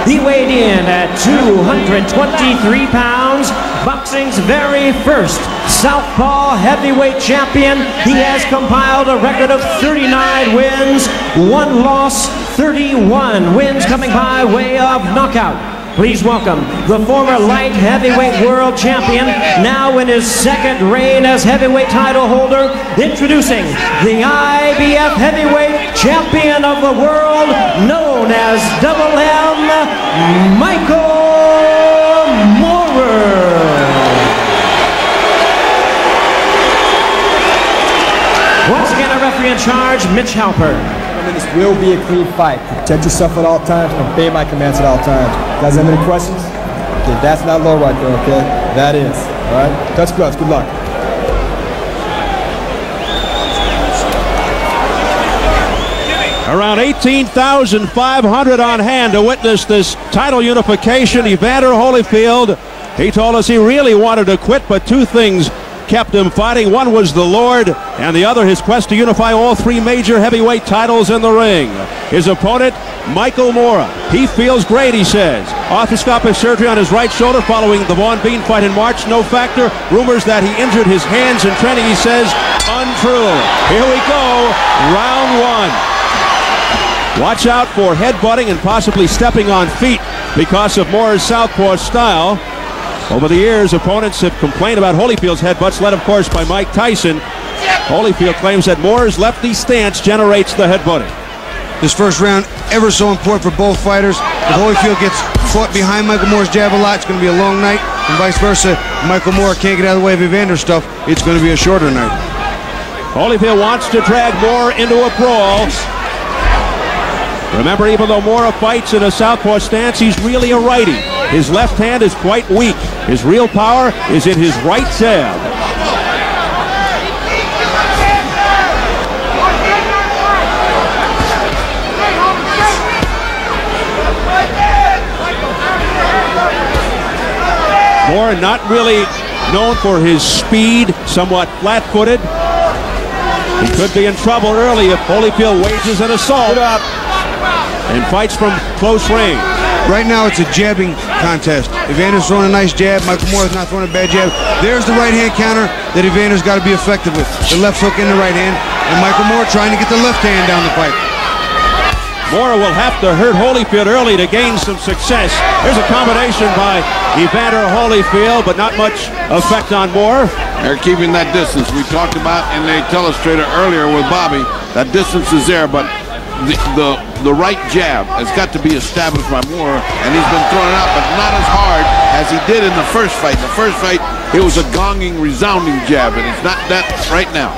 [SPEAKER 6] He weighed in at 223 pounds, boxing's very first Southpaw heavyweight champion. He has compiled a record of 39 wins, 1 loss, 31 wins coming by way of knockout. Please welcome the former light heavyweight world champion, now in his 2nd reign as heavyweight title holder, introducing the IBF heavyweight champion of the world, known as Double M, Michael Moorer. Once again, our referee in charge, Mitch Halpern.
[SPEAKER 7] This will be a clean fight. Protect yourself at all times, obey my commands at all times. You guys have any questions? Okay, that's not low right there, okay? That is, all right? Touch gloves, good luck.
[SPEAKER 8] Around 18,500 on hand to witness this title unification. Evander Holyfield, he told us he really wanted to quit, but 2 things kept him fighting. One was the Lord, and the other his quest to unify all 3 major heavyweight titles in the ring. His opponent, Michael Moorer. He feels great, he says. Arthroscopic surgery on his right shoulder following the Vaughn Bean fight in March. No factor. Rumors that he injured his hands in training, he says, untrue. Here we go, round 1. Watch out for headbutting and possibly stepping on feet because of Moorer's southpaw style. Over the years, opponents have complained about Holyfield's headbutts, led, of course, by Mike Tyson. Holyfield claims that Moorer's lefty stance generates the headbutting.
[SPEAKER 9] This first round, ever so important for both fighters. If Holyfield gets caught behind Michael Moore's jab a lot, it's going to be a long night, and vice versa. If Michael Moorer can't get out of the way of Evander's stuff, it's going to be a shorter night.
[SPEAKER 8] Holyfield wants to drag Moorer into a brawl. Remember, even though Moorer fights in a southpaw stance, he's really a righty. His left hand is quite weak. His real power is in his right jab. Moorer not really known for his speed, somewhat flat-footed. He could be in trouble early if Holyfield wages an assault and fights from close range.
[SPEAKER 9] Right now, it's a jabbing contest. Evander's throwing a nice jab. Michael Moore's not throwing a bad jab. There's the right hand counter that Evander's got to be effective with. The left hook in the right hand, and Michael Moorer trying to get the left hand down the pipe.
[SPEAKER 8] Moorer will have to hurt Holyfield early to gain some success. Here's a combination by Evander Holyfield, but not much effect on Moorer.
[SPEAKER 10] They're keeping that distance. We talked about in the telestrator earlier with Bobby. That distance is there, but the right jab has got to be established by Moorer, and he's been throwing it out, but not as hard as he did in the first fight. In the first fight, it was a gonging, resounding jab, and it's not that right now.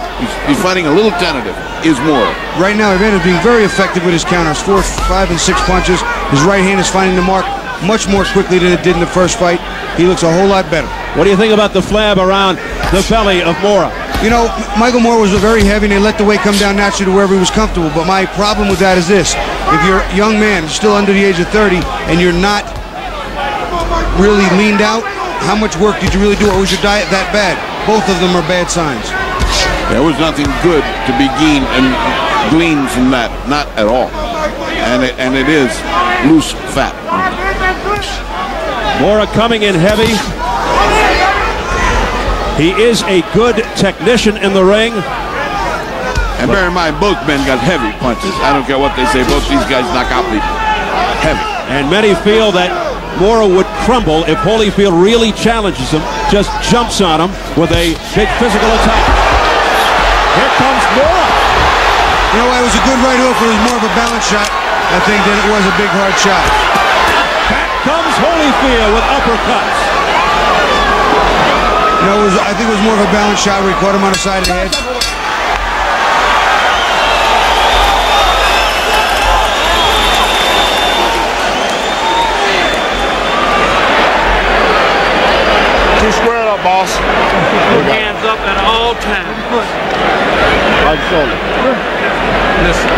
[SPEAKER 10] He's fighting a little tentative, is Moorer.
[SPEAKER 9] Right now, Evander's being very effective with his counters. 4, 5, and 6 punches. His right hand is finding the mark much more quickly than it did in the first fight. He looks a whole lot better.
[SPEAKER 8] What do you think about the flab around the belly of Moorer?
[SPEAKER 9] You know, Michael Moorer was very heavy, and they let the weight come down naturally to wherever he was comfortable. But my problem with that is this. If you're a young man, still under the age of 30, and you're not really leaned out, how much work did you really do, or was your diet that bad? Both of them are bad signs.
[SPEAKER 10] There was nothing good to be gleaned from that, not at all. And it is loose fat.
[SPEAKER 8] Moorer coming in heavy. He is a good technician in the ring.
[SPEAKER 10] And bear in mind, both men got heavy punches. I don't care what they say. Both these guys knock out people. heavy.
[SPEAKER 8] And many feel that Moore would crumble if Holyfield really challenges him, just jumps on him with a big physical attack. Here comes Moore.
[SPEAKER 9] You know, it was a good right hook, but it was more of a balance shot, I think, than it was a big hard shot.
[SPEAKER 8] Back comes Holyfield with uppercuts.
[SPEAKER 9] You know, I think it was more of a balance shot where he caught him on the side of the head.
[SPEAKER 11] Too squared up, boss.
[SPEAKER 5] Hands up at all times.
[SPEAKER 11] Right shoulder.
[SPEAKER 5] Listen.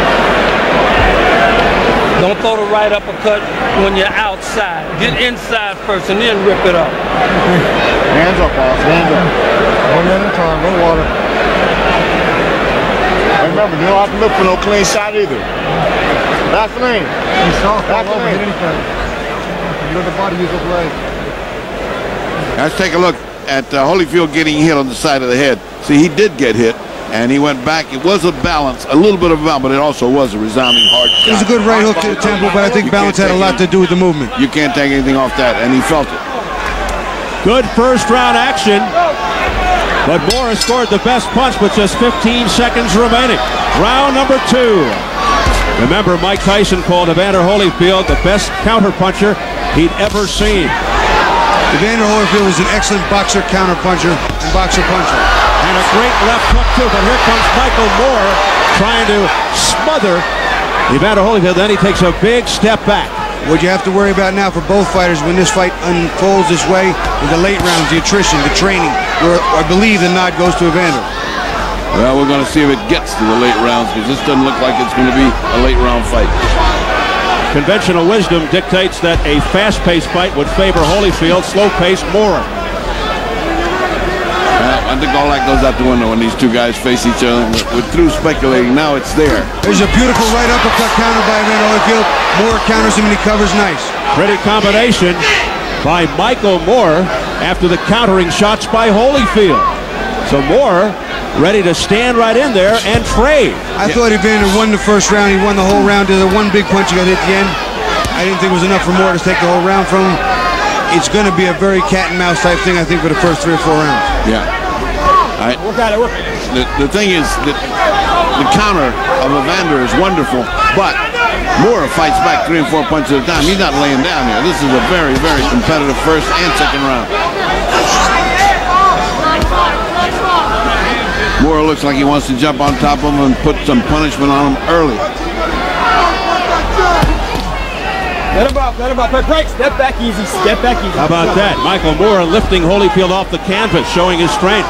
[SPEAKER 5] Don't throw the right uppercut when you're outside. Get inside first and then rip it up.
[SPEAKER 11] Hands up, boss. Hands up. 1 minute at a time. No water. And remember, you don't have to look for no clean shot either. Vaseline. Vaseline. Anything. You let the body use those legs.
[SPEAKER 10] Let's take a look at Holyfield getting hit on the side of the head. See, he did get hit, and he went back. It was a balance, a little bit of a balance, but it also was a resounding hard shot.
[SPEAKER 9] It was a good right hook to the temple, but I think balance had a lot to do with the movement.
[SPEAKER 10] You can't take anything off that, and he felt it.
[SPEAKER 8] Good first round action, but Moore has scored the best punch with just 15 seconds remaining. Round number 2. Remember, Mike Tyson called Evander Holyfield the best counterpuncher he'd ever seen.
[SPEAKER 9] Evander Holyfield was an excellent boxer, counterpuncher, and boxer puncher.
[SPEAKER 8] And a great left hook, too. But here comes Michael Moore trying to smother Evander Holyfield. Then he takes a big step back.
[SPEAKER 9] What you have to worry about now for both fighters when this fight unfolds this way is the late rounds, the attrition, the training, where I believe the nod goes to Evander.
[SPEAKER 10] Well, we're going to see if it gets to the late rounds, because this doesn't look like it's going to be a late round fight.
[SPEAKER 8] Conventional wisdom dictates that a fast-paced fight would favor Holyfield, slow-paced Moore.
[SPEAKER 10] I think all that goes out the window when these two guys face each other. We're through speculating. Now it's there.
[SPEAKER 9] There's a beautiful right uppercut counter by Evander Holyfield. Moore counters him and he covers nice.
[SPEAKER 8] Pretty combination by Michael Moore after the countering shots by Holyfield. So Moore ready to stand right in there and trade.
[SPEAKER 9] I thought Evander won the first round. He won the whole round. There's one big punch he got hit at the end. I didn't think it was enough for Moore to take the whole round from him. It's going to be a very cat and mouse type thing, I think, for the first 3 or 4 rounds.
[SPEAKER 10] Yeah. The thing is that the counter of Evander is wonderful, but Moore fights back 3 and 4 punches at a time. He's not laying down here. This is a very, very competitive first and second round. Moore looks like he wants to jump on top of him and put some punishment on him early.
[SPEAKER 7] Let him up, break, step back easy, step back easy.
[SPEAKER 8] How about that? Michael Moore lifting Holyfield off the canvas, showing his strength.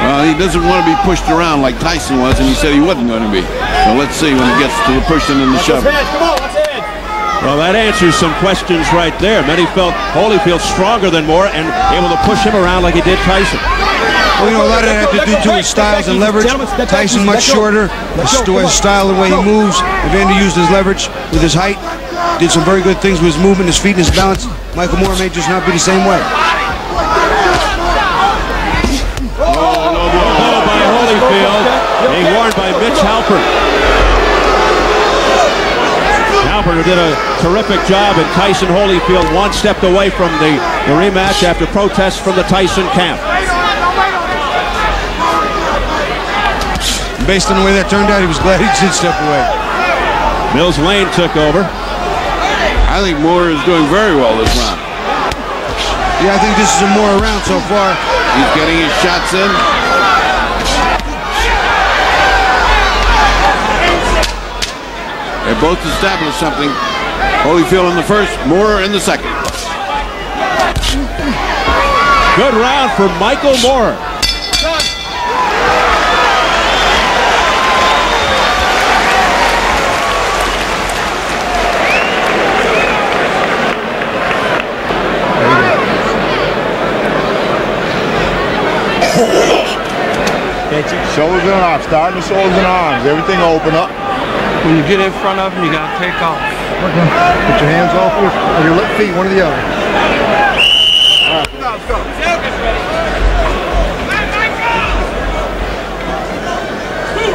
[SPEAKER 10] Well, he doesn't want to be pushed around like Tyson was, and he said he wasn't going to be. So let's see when it gets to the pushing and the shoving.
[SPEAKER 7] Come on, let's head.
[SPEAKER 8] Well, that answers some questions right there. Many felt Holyfield stronger than Moore and able to push him around like he did Tyson.
[SPEAKER 9] Well, you know, a lot of that had to do to his styles and leverage. Tyson much shorter, his style, the way he moves. Evander used his leverage with his height. Did some very good things with his movement, his feet, and his balance. Michael Moore may just not be the same way.
[SPEAKER 8] Blow by Holyfield, being warned by Mitch Halpern. Halpern, who did a terrific job, and Tyson Holyfield one stepped away from the rematch after protests from the Tyson camp.
[SPEAKER 9] Based on the way that turned out, he was glad he did step away.
[SPEAKER 8] Mills Lane took over.
[SPEAKER 10] I think Moore is doing very well this round.
[SPEAKER 9] Yeah, I think this is a Moore round so far.
[SPEAKER 10] He's getting his shots in. They both established something. Holyfield in the first, Moore in the second.
[SPEAKER 8] Good round for Michael Moore.
[SPEAKER 11] Shoulders and arms, starting the shoulders and arms. Everything open up.
[SPEAKER 5] When you get in front of him, you got to take off.
[SPEAKER 11] Put your hands off or your feet, one or the other. Let's go.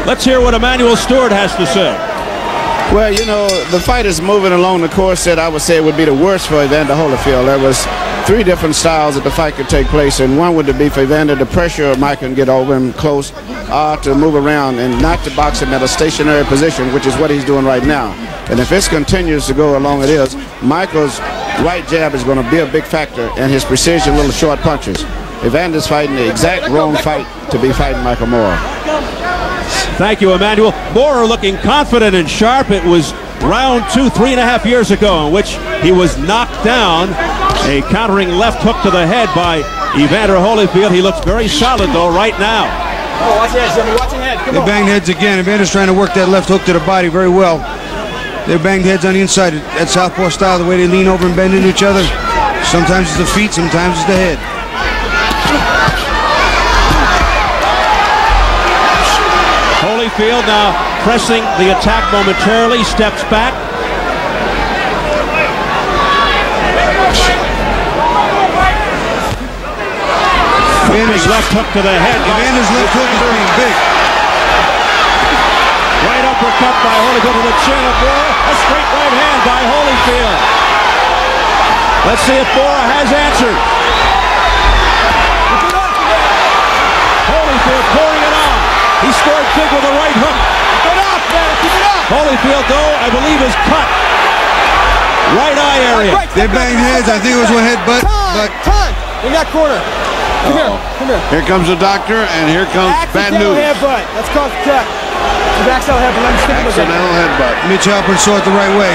[SPEAKER 8] Let's hear what Emmanuel Stewart has to say.
[SPEAKER 12] Well, you know, the fight is moving along the course that I would say would be the worst for Evander Holyfield. There was 3 different styles that the fight could take place, and one would be for Evander, the pressure of Michael and get over him close, to move around and not to box him at a stationary position, which is what he's doing right now. And if this continues to go along it is, Michael's right jab is going to be a big factor, and his precision little short punches. Evander's fighting the exact wrong fight to be fighting Michael Moore.
[SPEAKER 8] Thank you, Emmanuel. Moore looking confident and sharp. It was round 2, 3.5 years ago in which he was knocked down. A countering left hook to the head by Evander Holyfield. He looks very solid, though, right now.
[SPEAKER 7] Oh, watch your head, Jimmy. Watch your head. Come on.
[SPEAKER 9] They banged heads again. Evander's trying to work that left hook to the body very well. They banged heads on the inside. That southpaw style, the way they lean over and bend into each other. Sometimes it's the feet, sometimes it's the head.
[SPEAKER 8] Holyfield now pressing the attack momentarily, steps back. Evander's left hook to the head.
[SPEAKER 9] Evander's left hook is pretty big.
[SPEAKER 8] Right uppercut by Holyfield to the chin of Moore. A straight right hand by Holyfield. Let's see if Moore has answered. Holyfield pouring it on. He scored big with a right hook. Keep it up, man. Keep it up. Holyfield, though, I believe is cut. Right eye area.
[SPEAKER 9] They banged heads. I think it was one headbutt.
[SPEAKER 7] Time. In that corner. Come here. Come here.
[SPEAKER 10] Here comes the doctor, and here comes bad news.
[SPEAKER 7] Headbutt. Let's call the check. Accidental headbutt. Let me stick him again.
[SPEAKER 10] Accidental headbutt.
[SPEAKER 9] Mitch Halpern saw it the right way.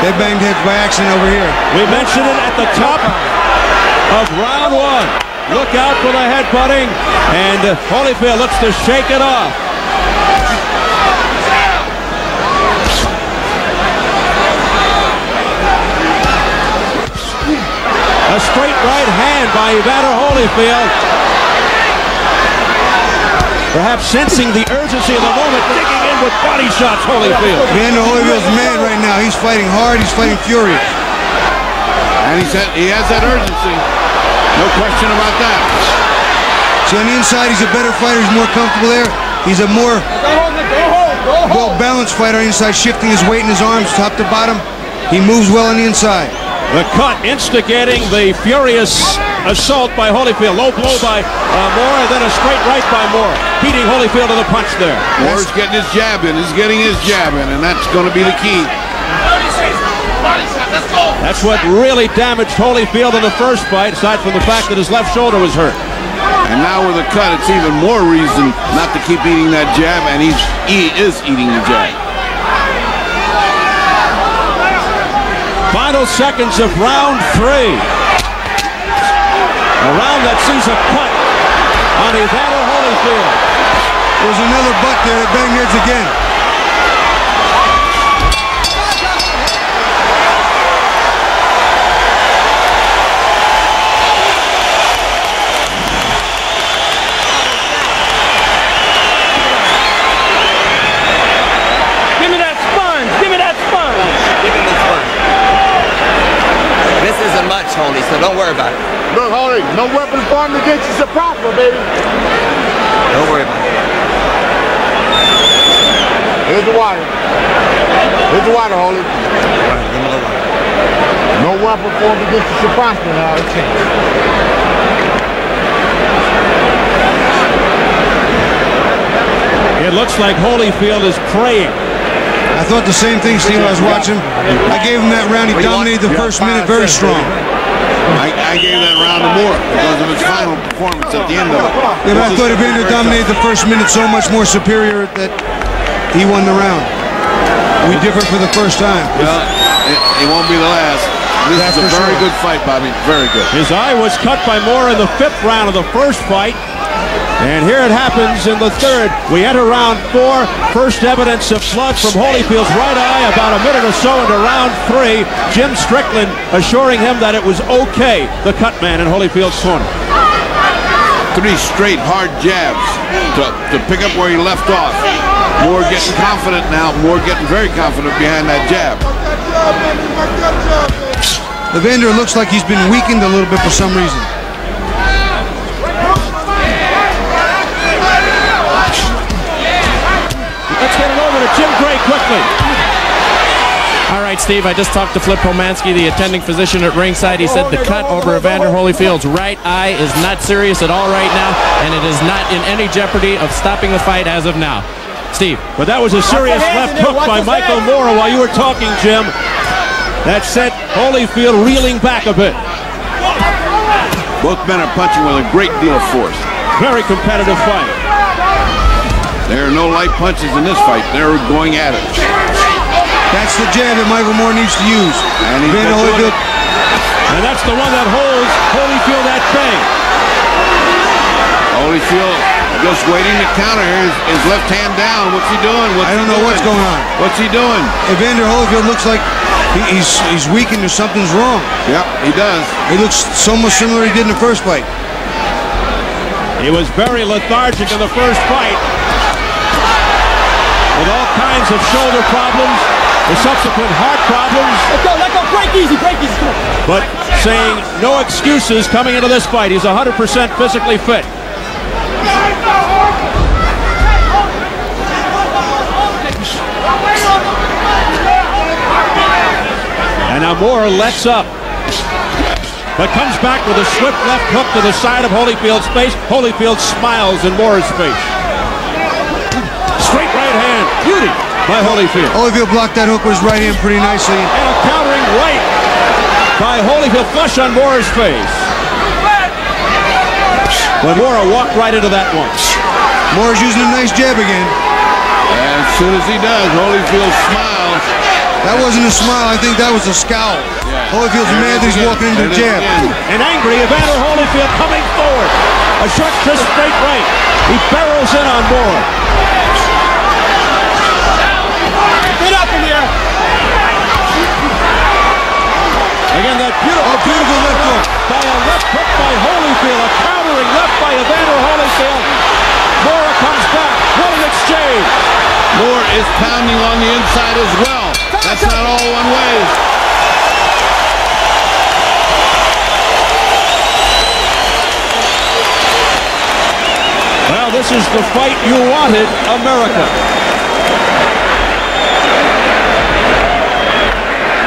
[SPEAKER 9] They banged heads by accident over here.
[SPEAKER 8] We mentioned it at the top of round 1. Look out for the headbutting, and Holyfield looks to shake it off. A straight right hand by Evander Holyfield. Perhaps sensing the urgency of the moment, digging in with body shots, Holyfield.
[SPEAKER 9] Evander Holyfield's mad right now. He's fighting hard. He's fighting furious.
[SPEAKER 10] And he has that urgency. No question about that.
[SPEAKER 9] See, on the inside, he's a better fighter. He's more comfortable there. He's a more well-balanced fighter on the inside, shifting his weight in his arms top to bottom. He moves well on the inside.
[SPEAKER 8] The cut instigating the furious assault by Holyfield. Low blow by Moore, and then a straight right by Moore. Beating Holyfield to the punch there.
[SPEAKER 10] Moore's getting his jab in. He's getting his jab in, and that's going to be the key.
[SPEAKER 8] That's what really damaged Holyfield in the first fight, aside from the fact that his left shoulder was hurt.
[SPEAKER 10] And now with a cut, it's even more reason not to keep eating that jab, and he is eating the jab.
[SPEAKER 8] Final seconds of round 3. A round that sees a cut on Evander Holyfield.
[SPEAKER 9] There's another butt there that banged heads again.
[SPEAKER 13] Holy, so don't worry about it.
[SPEAKER 11] Look, Holy, no weapons formed against you shall prosper, baby.
[SPEAKER 13] Don't worry about it.
[SPEAKER 11] Here's the water. Here's the water, Holy. No weapon formed against you shall prosper now.
[SPEAKER 8] It looks like Holyfield is praying.
[SPEAKER 9] I thought the same thing, Steve. I was watching. I gave him that round. He dominated the first minute very strong.
[SPEAKER 10] I gave that round to Moore because of his final performance at the end of it.
[SPEAKER 9] Yeah, but I thought Evander dominated the first minute so much more superior that he won the round. We different for the first time.
[SPEAKER 10] Well, it won't be the last. This is a very good fight, Bobby. Very good.
[SPEAKER 8] His eye was cut by Moore in the 5th round of the first fight. And here it happens in the 3rd. We enter round 4. First evidence of blood from Holyfield's right eye about a minute or so into round 3. Jim Strickland assuring him that it was okay, the cut man in Holyfield's corner.
[SPEAKER 10] 3 straight hard jabs to pick up where he left off. Moore getting confident now. Moore getting very confident behind that jab.
[SPEAKER 9] Evander looks like he's been weakened a little bit for some reason.
[SPEAKER 8] Let's get it over to Jim Gray quickly.
[SPEAKER 6] All right, Steve, I just talked to Flip Romansky, the attending physician at ringside. He said the cut over Evander Holyfield's right eye is not serious at all right now, and it is not in any jeopardy of stopping the fight as of now. Steve.
[SPEAKER 8] But that was a serious left hook by Michael Moore while you were talking, Jim. That sent Holyfield reeling back a bit.
[SPEAKER 10] Both men are punching with a great deal of force.
[SPEAKER 8] Very competitive fight.
[SPEAKER 10] There are no light punches in this fight. They're going at it.
[SPEAKER 9] That's the jab that Michael Moore needs to use.
[SPEAKER 10] And he's been doing it.
[SPEAKER 8] And that's the one that holds Holyfield at bay.
[SPEAKER 10] Holyfield just waiting to counter here. His left hand down. What's he doing?
[SPEAKER 9] I don't know what's going on.
[SPEAKER 10] What's he doing?
[SPEAKER 9] Evander Holyfield looks like he's weakened or something's wrong.
[SPEAKER 10] Yep, he does.
[SPEAKER 9] He looks so much similar he did in the first fight.
[SPEAKER 8] He was very lethargic in the first fight, with all kinds of shoulder problems, the subsequent heart problems.
[SPEAKER 7] Let go, break easy, come on.
[SPEAKER 8] But saying no excuses coming into this fight. He's 100% physically fit. And now Moore lets up, but comes back with a swift left hook to the side of Holyfield's face. Holyfield smiles in Moore's face. Straight right hand, beauty by Holyfield.
[SPEAKER 9] Holyfield blocked that hook with his right hand pretty nicely.
[SPEAKER 8] And a countering right by Holyfield, flush on Moore's face. But Moore walked right into that one.
[SPEAKER 9] Moore's using a nice jab again.
[SPEAKER 10] And as soon as he does, Holyfield smiles.
[SPEAKER 9] That wasn't a smile, I think that was a scowl.
[SPEAKER 10] Yeah.
[SPEAKER 9] Holyfield's mad that he's walking into the jab.
[SPEAKER 8] And angry, Evander Holyfield coming forward. A short, crisp, straight right. He barrels in on Moore.
[SPEAKER 7] Get up in here.
[SPEAKER 8] Again, that beautiful left hook by a left hook by Holyfield. A countering left by Evander Holyfield. Moore comes back. What an exchange.
[SPEAKER 10] Moore is pounding on the inside as well. That's not all one way.
[SPEAKER 8] Well, this is the fight you wanted, America.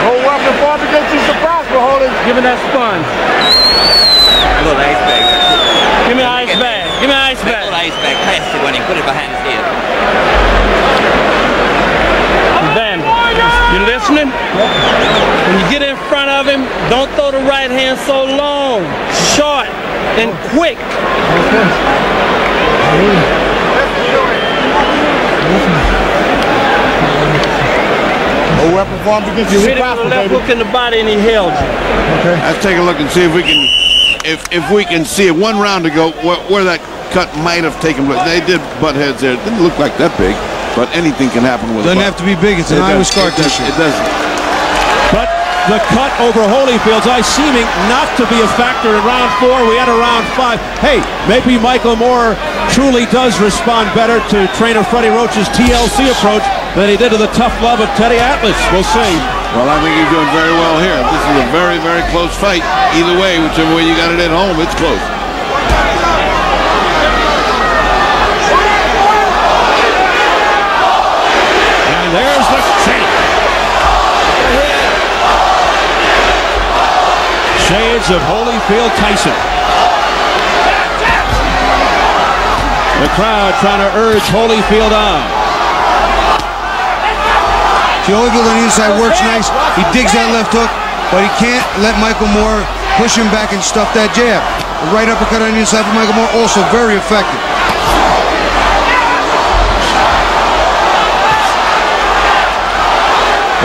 [SPEAKER 11] No weapon fought to get you surprised for holding.
[SPEAKER 6] Give me that sponge.
[SPEAKER 13] A little ice bag.
[SPEAKER 6] Give me an ice bag. Give me an ice
[SPEAKER 13] Make a
[SPEAKER 6] bag.
[SPEAKER 13] little ice bag, plastic one, and put it behind his head.
[SPEAKER 6] Ben, you listening? When you get in front of him, don't throw the right hand so long, short, and quick.
[SPEAKER 11] No weapon formed against you.
[SPEAKER 6] You hit him with a left hook in the body and he held you.
[SPEAKER 11] Okay.
[SPEAKER 10] Let's take a look and see if we can, if we can see it. One round ago, where that cut might have taken place. They did butt heads there. It didn't look like that big, but anything can happen with.
[SPEAKER 9] Doesn't have to be big. It's an Iowa scar tissue.
[SPEAKER 10] It doesn't.
[SPEAKER 8] But the cut over Holyfield's eye seeming not to be a factor in round 4. We had a round 5. Hey, maybe Michael Moore truly does respond better to trainer Freddie Roach's TLC approach than he did to the tough love of Teddy Atlas. We'll see.
[SPEAKER 10] Well, I think he's doing very well here. This is a very, very close fight. Either way, whichever way you got it at home, it's close.
[SPEAKER 8] And there's the shake. Shades of Holyfield Tyson. The crowd trying to urge Holyfield on.
[SPEAKER 9] See, Holyfield on the inside works nice. He digs that left hook, but he can't let Michael Moore push him back and stuff that jab. The right uppercut on the inside for Michael Moore, also very effective.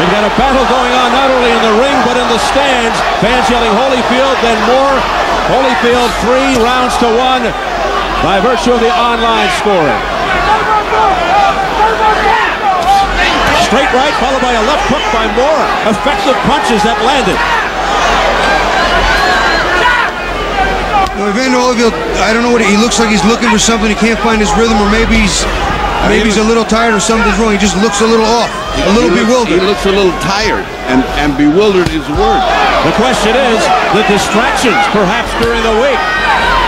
[SPEAKER 8] We've got a battle going on not only in the ring but in the stands. Fans yelling Holyfield, then Moore. Holyfield 3 rounds to 1 by virtue of the online scoring. Straight right followed by a left hook by Moore. Effective punches that landed.
[SPEAKER 9] Evander Holyfield, I don't know what he looks like. He's looking for something. He can't find his rhythm, or maybe he's a little tired or something's wrong. He just looks a little off, a little bewildered.
[SPEAKER 10] He looks a little tired, and bewildered is the word.
[SPEAKER 8] The question is, the distractions perhaps during the week,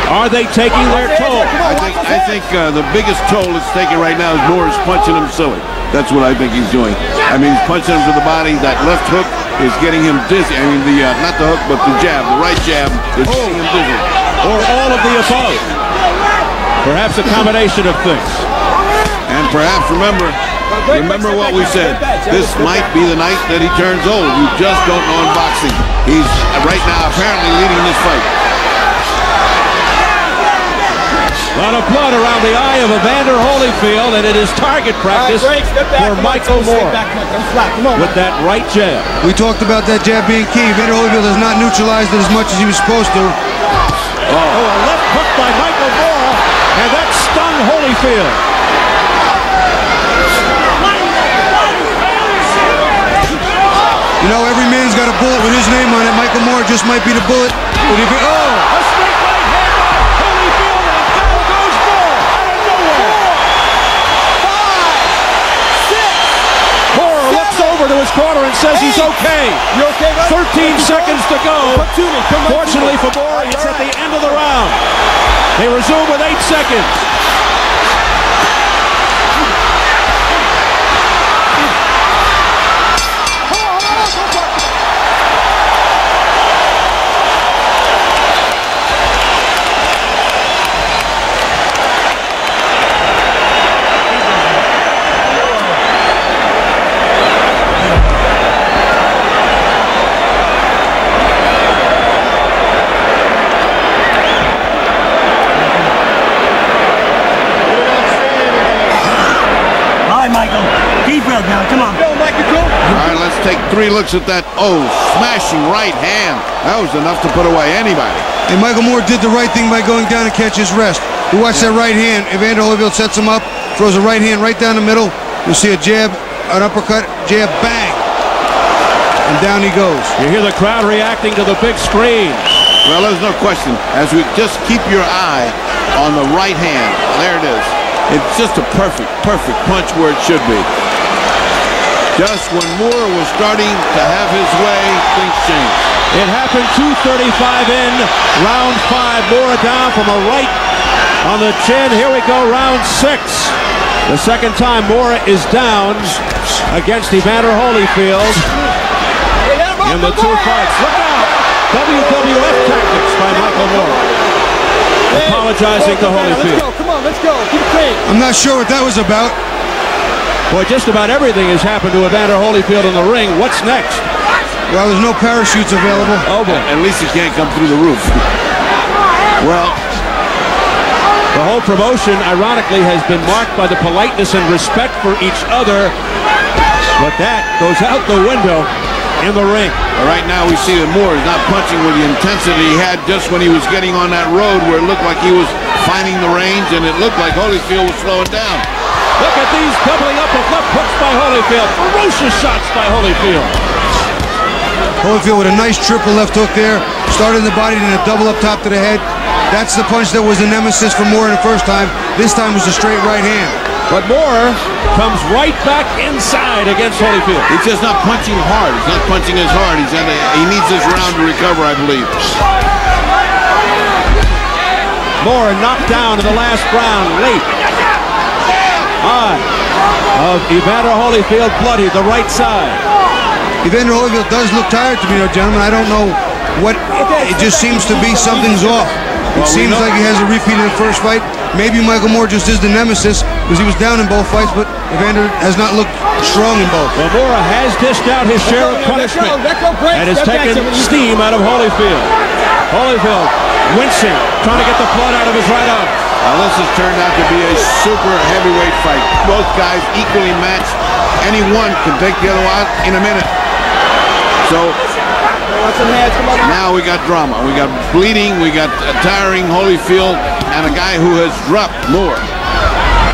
[SPEAKER 8] are they taking their toll?
[SPEAKER 10] I think the biggest toll it's taking right now is Moore's punching him silly. That's what I think he's doing. I mean, he's punching him to the body. That left hook is getting him dizzy. I mean, not the hook, but the jab, the right jab is getting him dizzy.
[SPEAKER 8] Or all of the above. Perhaps a combination of things.
[SPEAKER 10] And perhaps remember what we said. This might be the night that he turns old. You just don't know in boxing. He's right now apparently leading this fight.
[SPEAKER 8] A lot of blood around the eye of Evander Holyfield, and it is target practice for Michael Moore with that right jab.
[SPEAKER 9] We talked about that jab being key. Evander Holyfield has not neutralized it as much as he was supposed to.
[SPEAKER 8] Oh, a left hook by Michael Moore, and that stung Holyfield.
[SPEAKER 9] You know, every man's got a bullet with his name on it. Michael Moore just might be the bullet.
[SPEAKER 8] A straight right hand by Holyfield, and down goes Moore out of nowhere. 5, 6. Moore looks over to his corner and says he's okay.
[SPEAKER 7] You okay, guys?
[SPEAKER 8] 13 seconds to go. Fortunately for Moore, it's at the end of the round. They resume with 8 seconds.
[SPEAKER 10] All right, let's take 3 looks at that. Oh, smashing right hand. That was enough to put away anybody.
[SPEAKER 9] And Michael Moore did the right thing by going down and catch his rest. You watch that right hand. Evander Holyfield sets him up, throws a right hand right down the middle. You'll see a jab, an uppercut, jab, bang. And down he goes.
[SPEAKER 8] You hear the crowd reacting to the big screen.
[SPEAKER 10] Well, there's no question. As we just keep your eye on the right hand. There it is. It's just a perfect punch where it should be. Just when Moore was starting to have his way, things changed.
[SPEAKER 8] It happened 2:35 in, round 5. Moore down from a right on the chin. Here we go, round 6. The second time Moore is down against Evander Holyfield in the 2 fights. Look out! WWF tactics by Michael Moore. Apologizing to Holyfield.
[SPEAKER 7] Come on, let's go. Keep it clean.
[SPEAKER 9] I'm not sure what that was about.
[SPEAKER 8] Boy, just about everything has happened to Evander Holyfield in the ring. What's next?
[SPEAKER 9] Well, there's no parachutes available.
[SPEAKER 8] Oh, boy.
[SPEAKER 10] At least he can't come through the roof. Well,
[SPEAKER 8] the whole promotion, ironically, has been marked by the politeness and respect for each other. But that goes out the window in the ring.
[SPEAKER 10] Right now we see that Moore is not punching with the intensity he had just when he was getting on that road where it looked like he was finding the range and it looked like Holyfield was slowing down.
[SPEAKER 8] Look at these doubling up of left hooks by Holyfield. Ferocious shots by Holyfield.
[SPEAKER 9] Holyfield with a nice triple left hook there. Started in the body, then a double up top to the head. That's the punch that was the nemesis for Moore in the first time. This time was a straight right hand.
[SPEAKER 8] But Moore comes right back inside against Holyfield.
[SPEAKER 10] He's just not punching hard. He's not punching as hard. He needs this round to recover, I believe.
[SPEAKER 8] Moore knocked down in the last round late. Eye of Evander Holyfield bloody, the right side.
[SPEAKER 9] Evander Holyfield does look tired to me, though, gentlemen. I don't know what. It just seems to be something's off. It seems like he has a repeat of the first fight. Maybe Michael Moore just is the nemesis because he was down in both fights, but Evander has not looked strong in both.
[SPEAKER 8] Well, Moore has dished out his share of punishment and has taken steam out of Holyfield. Holyfield wincing, trying to get the blood out of his right arm.
[SPEAKER 10] Now this has turned out to be a super heavyweight fight. Both guys equally matched. Any one can take the other out in a minute. So now we got drama. We got bleeding. We got tiring Holyfield and a guy who has dropped Moore.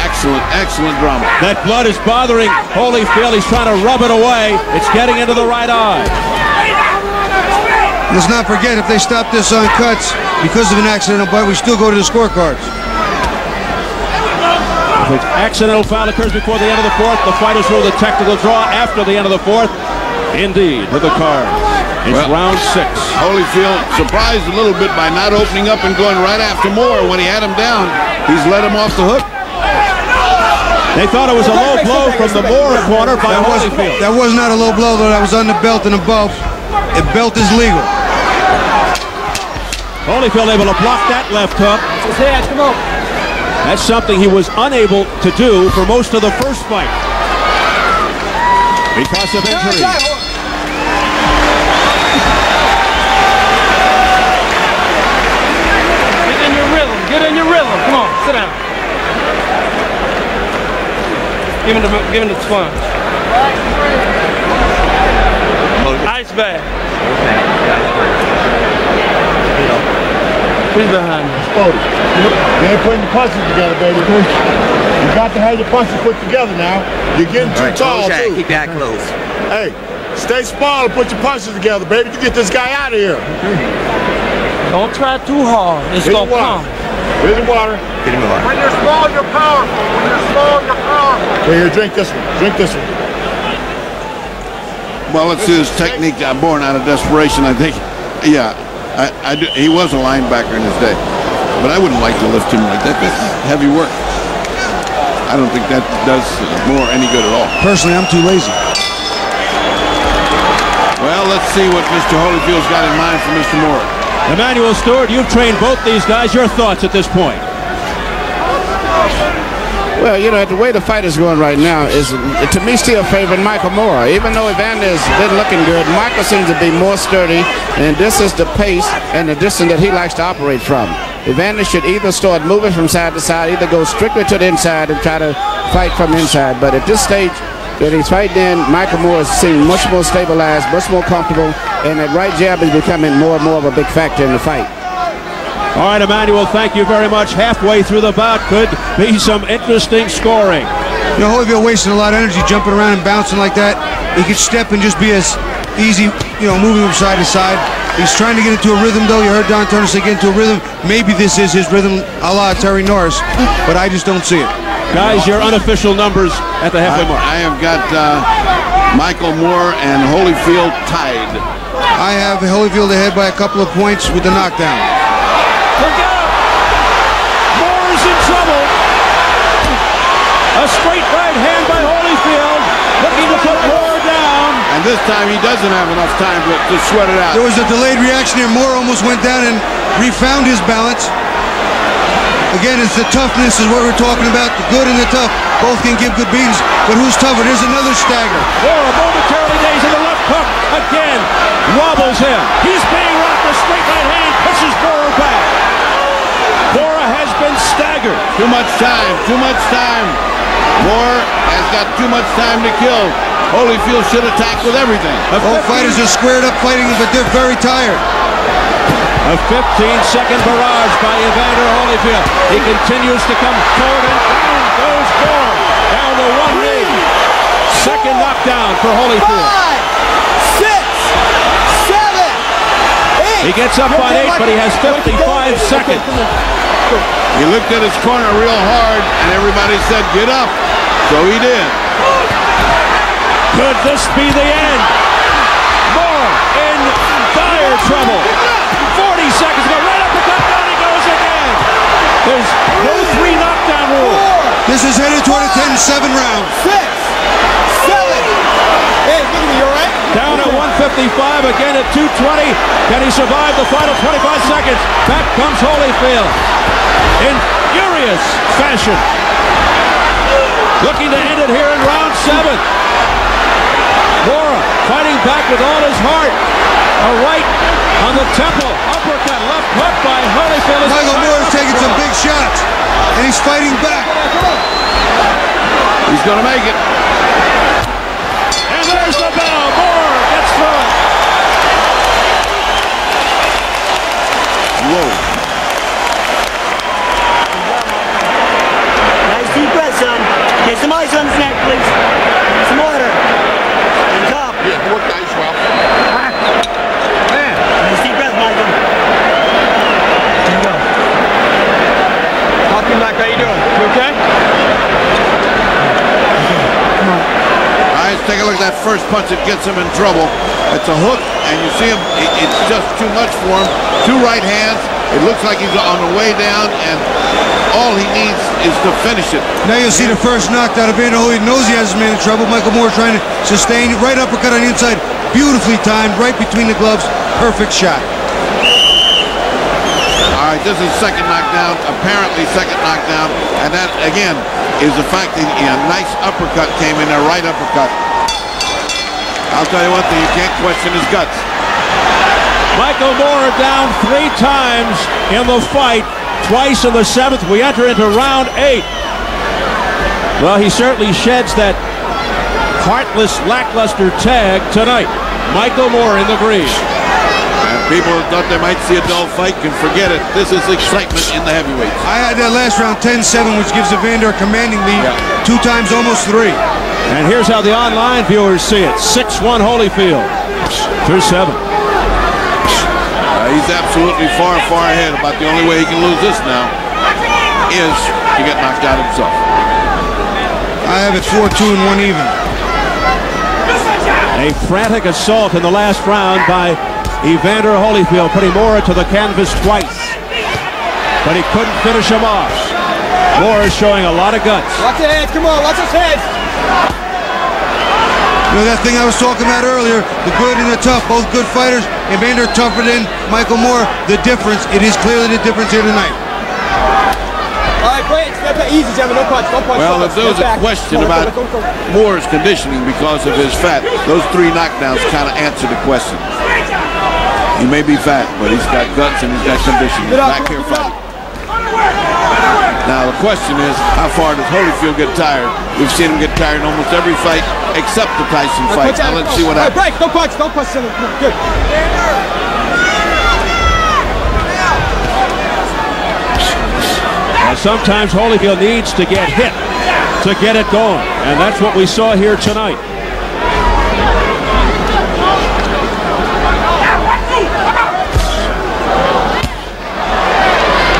[SPEAKER 10] Excellent drama.
[SPEAKER 8] That blood is bothering Holyfield. He's trying to rub it away. It's getting into the right eye.
[SPEAKER 9] Let's not forget, if they stop this on cuts because of an accidental bite, we still go to the scorecards.
[SPEAKER 8] If an accidental foul occurs before the end of the 4th, the fighters rule the technical draw after the end of the 4th. Indeed, to the card. It's round 6.
[SPEAKER 10] Holyfield surprised a little bit by not opening up and going right after Moore. When he had him down, he's let him off the hook.
[SPEAKER 8] They thought it was a low blow from the Moore corner by Holyfield.
[SPEAKER 9] That was not a low blow, though. That was on the belt and above. The belt is legal.
[SPEAKER 8] Holyfield able to block that left hook. That's something he was unable to do for most of the first fight because of injury.
[SPEAKER 14] Get in your rhythm. Get in your rhythm. Come on, sit down. Give him the sponge. Ice bag. Who's behind me?
[SPEAKER 11] Spody. You ain't putting the punches together, baby. You got to have your punches put together now. You're getting too tall, too.
[SPEAKER 13] Keep that close.
[SPEAKER 11] Hey, stay small and put your punches together, baby. You get this guy out of here.
[SPEAKER 14] Don't try too hard. It's gonna come.
[SPEAKER 11] Here's the water.
[SPEAKER 13] Get him alive.
[SPEAKER 11] When you're small, you're powerful. When you're small, you're powerful. Here, drink this one. Drink this one.
[SPEAKER 10] Well, it's his technique born out of desperation, I think. Yeah, he was a linebacker in his day, but I wouldn't like to lift him like that. That's heavy work. I don't think that does Moore any good at all.
[SPEAKER 9] Personally, I'm too lazy.
[SPEAKER 10] Well, let's see what Mr. Holyfield's got in mind for Mr. Moore.
[SPEAKER 8] Emmanuel Stewart, you've trained both these guys. Your thoughts at this point?
[SPEAKER 12] Well, you know, the way the fight is going right now is, to me, still favoring Michael Moore. Even though Evander has been looking good, Michael seems to be more sturdy, and this is the pace and the distance that he likes to operate from. Evander should either start moving from side to side, either go strictly to the inside and try to fight from inside. But at this stage that he's fighting in, Michael Moore seems much more stabilized, much more comfortable, and that right jab is becoming more and more of a big factor in the fight.
[SPEAKER 8] All right, Emmanuel, thank you very much. Halfway through the bout could be some interesting scoring.
[SPEAKER 9] You know, Holyfield wasting a lot of energy jumping around and bouncing like that. He could step and just be as easy, you know, moving from side to side. He's trying to get into a rhythm, though. You heard Don Turner say get into a rhythm. Maybe this is his rhythm a la Terry Norris, but I just don't see it.
[SPEAKER 8] Guys, your unofficial numbers at the halfway mark.
[SPEAKER 10] I have got Michael Moore and Holyfield tied.
[SPEAKER 9] I have Holyfield ahead by a couple of points with the knockdown.
[SPEAKER 8] Look out! Moore's in trouble. A straight right hand by Holyfield, looking to put Moore down.
[SPEAKER 10] And this time he doesn't have enough time to sweat it out.
[SPEAKER 9] There was a delayed reaction here. Moore almost went down and refound his balance. Again, it's the toughness is what we're talking about. The good and the tough both can give good beatings, but who's tougher? There's another stagger.
[SPEAKER 8] Moore momentarily dazed in the left hook. Again, wobbles him. He's being rocked. A straight right hand pushes Moore back. Moore has been staggered.
[SPEAKER 10] Too much time, too much time. Moore has got too much time to kill. Holyfield should attack with everything.
[SPEAKER 9] Both fighters are squared up fighting, but they're very tired.
[SPEAKER 8] A 15-second barrage by Evander Holyfield. He continues to come forward and down goes Moore. Down to one knee. Second knockdown for Holyfield.
[SPEAKER 15] 5, 6, 7, 8.
[SPEAKER 8] He gets up on 8, but he has 55 seconds.
[SPEAKER 10] He looked at his corner real hard, and everybody said, get up. So he did.
[SPEAKER 8] Could this be the end? Moore in dire trouble. 40 seconds ago, right up the gut, down he goes again. There's no 3 knockdown rule.
[SPEAKER 9] This is headed toward a 10-7 round.
[SPEAKER 15] 6, 7. Hey, you all right?
[SPEAKER 8] Down at 155, again at 220. Can he survive the final 25 seconds? Back comes Holyfield in furious fashion. Looking to end it here in round 7. Moore fighting back with all his heart. A right on the temple. Uppercut, left hook by Holyfield.
[SPEAKER 9] Michael Moore is taking some big shots, and he's fighting back.
[SPEAKER 10] He's going to make it.
[SPEAKER 8] And there's the bell. Moore gets through it.
[SPEAKER 10] Whoa.
[SPEAKER 15] Nice deep breath, son. Get some ice on his neck, please. Some water. And top.
[SPEAKER 11] Yeah, work the ice well.
[SPEAKER 15] Nice deep breath, Michael. There you go.
[SPEAKER 14] Welcome back. How you doing? You okay?
[SPEAKER 15] Come on.
[SPEAKER 10] All right, let's take a look at that first punch that gets him in trouble. It's a hook, and you see him, it's just too much for him. 2 right hands, It looks like he's on the way down, and all he needs is to finish it.
[SPEAKER 9] Now you'll see the first knockdown. Evander Holyfield knows he has his man in trouble. Michael Moore trying to sustain. Right uppercut on the inside. Beautifully timed, right between the gloves. Perfect shot.
[SPEAKER 10] All right, this is second knockdown, apparently second knockdown, and that, again, is the fact that a nice uppercut came in there, right uppercut. I'll tell you one thing, you can't question his guts.
[SPEAKER 8] Michael Moore down 3 times in the fight, twice in the 7th. We enter into round 8. Well, he certainly sheds that heartless, lackluster tag tonight. Michael Moore in the green.
[SPEAKER 10] And people who thought they might see a dull fight can forget it. This is excitement in the heavyweights.
[SPEAKER 9] I had that last round 10-7, which gives Evander a commanding lead. 2 times, almost 3.
[SPEAKER 8] And here's how the online viewers see it. 6-1 Holyfield through 7.
[SPEAKER 10] He's absolutely far, far ahead. About the only way he can lose this now is to get knocked out himself.
[SPEAKER 9] I have it 4-2 and 1 even.
[SPEAKER 8] A frantic assault in the last round by Evander Holyfield, putting Moore to the canvas twice. But he couldn't finish him off. Moore is showing a lot of guts.
[SPEAKER 7] Watch your heads, come on, watch his heads.
[SPEAKER 9] You know that thing I was talking about earlier, the good and the tough, both good fighters. Evander tougher than Michael Moore. The difference, it is clearly the difference here tonight.
[SPEAKER 7] All right, break. Step that easy, gentlemen. Don't punch. Don't punch.
[SPEAKER 10] Well, if there was a question about Moore's conditioning because of his fat, those 3 knockdowns kind of answer the question. He may be fat, but he's got guts and he's got conditioning. He's back here fighting. Now the question is, how far does Holyfield get tired? We've seen him get tired in almost every fight except the Tyson fight. Now let's see what happens.
[SPEAKER 7] Break. Don't punch. Don't punch. Good.
[SPEAKER 8] Sometimes Holyfield needs to get hit to get it going, and that's what we saw here tonight.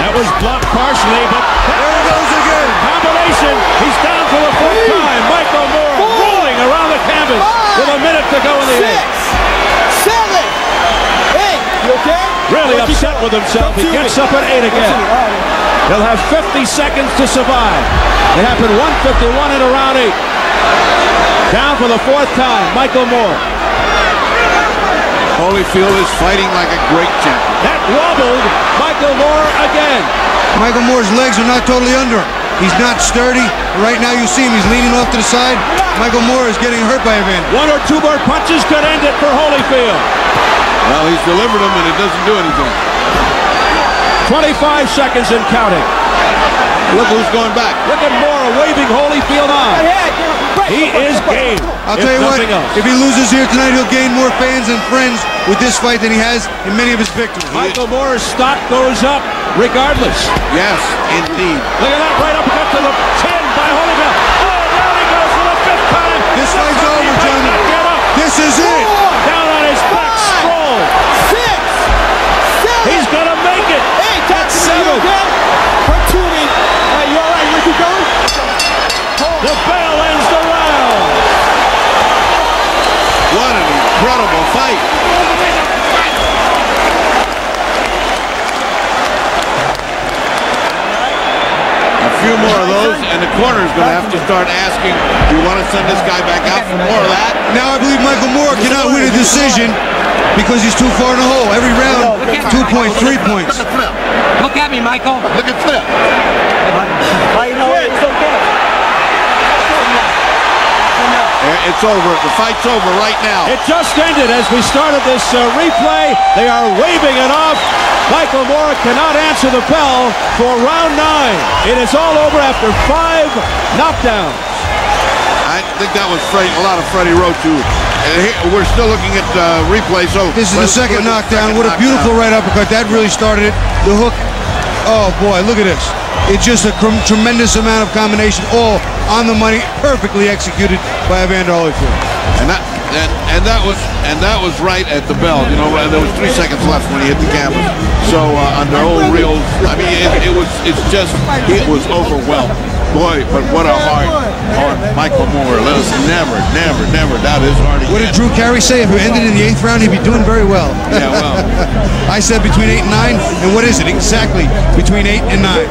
[SPEAKER 8] That was blocked partially, but there it goes again. Combination. He's down for the 4th time. Michael Moore rolling around the canvas with a minute to go in the
[SPEAKER 7] 6, 7, 8. You okay?
[SPEAKER 8] Really upset with himself. He gets up at 8 again. He'll have 50 seconds to survive. It happened 151 into round 8. Down for the 4th time, Michael Moore.
[SPEAKER 10] Holyfield is fighting like a great champion.
[SPEAKER 8] That wobbled Michael Moore again.
[SPEAKER 9] Michael Moore's legs are not totally under him. He's not sturdy. Right now you see him, he's leaning off to the side. Michael Moore is getting hurt by Evander.
[SPEAKER 8] 1 or 2 more punches could end it for Holyfield.
[SPEAKER 10] Well, he's delivered them and it doesn't do anything.
[SPEAKER 8] 25 seconds and counting.
[SPEAKER 10] Look who's going back.
[SPEAKER 8] Look at Moore waving Holyfield on. He is game.
[SPEAKER 9] I'll tell you what, if he loses here tonight, he'll gain more fans and friends with this fight than he has in many of his victories.
[SPEAKER 8] Michael Moore's stock goes up regardless.
[SPEAKER 10] Yes, indeed.
[SPEAKER 8] Look at that right uppercut to the chin by Holyfield. Oh, down he goes for the 5th time.
[SPEAKER 9] This fight's over, gentlemen. This is it.
[SPEAKER 8] Down on his back, Stroll.
[SPEAKER 7] 6, 7.
[SPEAKER 8] He's gonna make it.
[SPEAKER 7] 8. That's 7. Hurt to me. You all right? You keep going?
[SPEAKER 8] The bell ends the round.
[SPEAKER 10] What an incredible fight. A few more of those, and the corner is going to have to start asking, do you want to send this guy back out for more of that?
[SPEAKER 9] Now I believe Michael Moore cannot win a decision because he's too far in the hole. Every round, 2 points, 3 points.
[SPEAKER 13] Look at me, Michael.
[SPEAKER 10] Look at Flip.
[SPEAKER 15] I know it's okay.
[SPEAKER 10] It's over. The fight's over right now.
[SPEAKER 8] It just ended as we started this replay. They are waving it off. Michael Moore cannot answer the bell for round 9. It is all over after 5 knockdowns.
[SPEAKER 10] I think that was a lot of Freddie Roach. We're still looking at replay. So
[SPEAKER 9] this is the second knockdown. What a beautiful right uppercut. That really started it. The hook. Oh boy, look at this. It's just a tremendous amount of combination, all on the money, perfectly executed by Evander Holyfield.
[SPEAKER 10] And that was right at the bell. You know, there was 3 seconds left when he hit the canvas. So under old reels, I mean, it was overwhelming. Boy, but what a heart on Michael Moore. Let us never doubt his heart again.
[SPEAKER 9] What did Drew Carey say? If it ended in the 8th round, he'd be doing very well.
[SPEAKER 10] Yeah, well.
[SPEAKER 9] I said between 8 and 9, and what is it? Exactly between 8 and 9.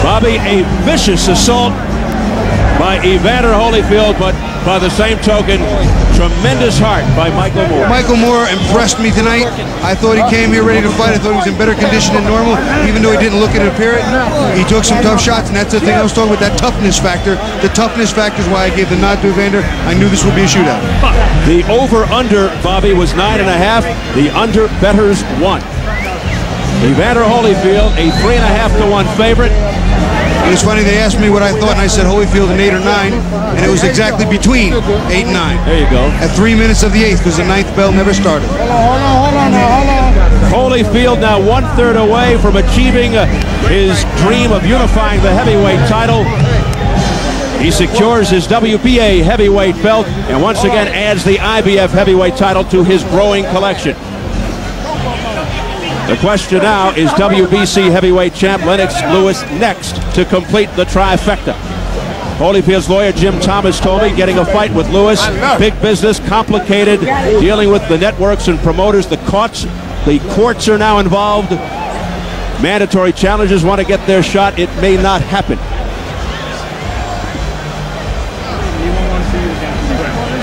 [SPEAKER 8] Bobby, a vicious assault by Evander Holyfield, but by the same token, tremendous heart by Michael Moore.
[SPEAKER 9] Michael Moore impressed me tonight. I thought he came here ready to fight. I thought he was in better condition than normal, even though he didn't look it appear it. He took some tough shots, and that's the thing I was talking about, that toughness factor. The toughness factor is why I gave the nod to Evander. I knew this would be a shootout.
[SPEAKER 8] The over-under, Bobby, was 9.5. The under bettors won. Evander Holyfield, a 3.5 to 1 favorite.
[SPEAKER 9] It was funny, they asked me what I thought, and I said Holyfield in 8 or 9, and it was exactly between 8 and 9.
[SPEAKER 8] There you go.
[SPEAKER 9] At 3 minutes of the 8th, because the 9th bell never started.
[SPEAKER 11] Hold on.
[SPEAKER 8] Holyfield now 1/3 away from achieving his dream of unifying the heavyweight title. He secures his WBA heavyweight belt and once again adds the IBF heavyweight title to his growing collection. The question now, is WBC heavyweight champ Lennox Lewis next to complete the trifecta? Holyfield's lawyer Jim Thomas told me getting a fight with Lewis, big business, complicated, dealing with the networks and promoters. The courts are now involved. Mandatory challengers want to get their shot. It may not happen.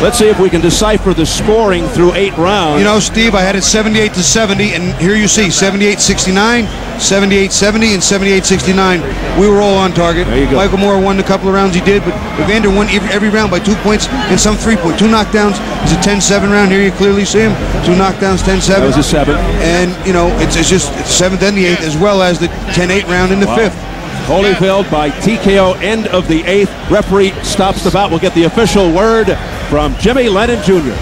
[SPEAKER 8] Let's see if we can decipher the scoring through 8 rounds.
[SPEAKER 9] You know, Steve, I had it 78-70, and here you see 78-69, 78-70, and 78-69. We were all on target.
[SPEAKER 8] There you go.
[SPEAKER 9] Michael Moore won the couple of rounds he did, but Evander won every round by 2 points and some 3 points. 2 knockdowns. It's a 10-7 round. Here you clearly see him. 2 knockdowns, 10-7.
[SPEAKER 8] That was a 7.
[SPEAKER 9] And, you know, it's just 7th and the 8th, as well as the 10-8 round in the 5th.
[SPEAKER 8] Holyfield by TKO, end of the 8th. Referee stops the bout. We'll get the official word from Jimmy Lennon Jr.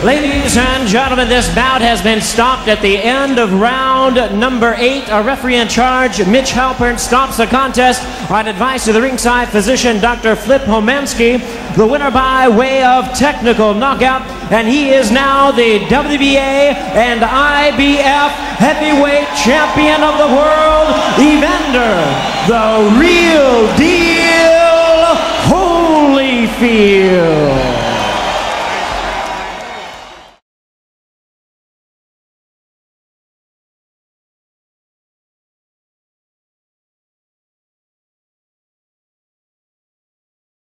[SPEAKER 6] Ladies and gentlemen, this bout has been stopped at the end of round number 8. Our referee in charge, Mitch Halpern, stops the contest on advice of the ringside physician, Dr. Flip Homensky. The winner by way of technical knockout, and he is now the WBA and IBF heavyweight champion of the world, Evander, the real deal Holyfield.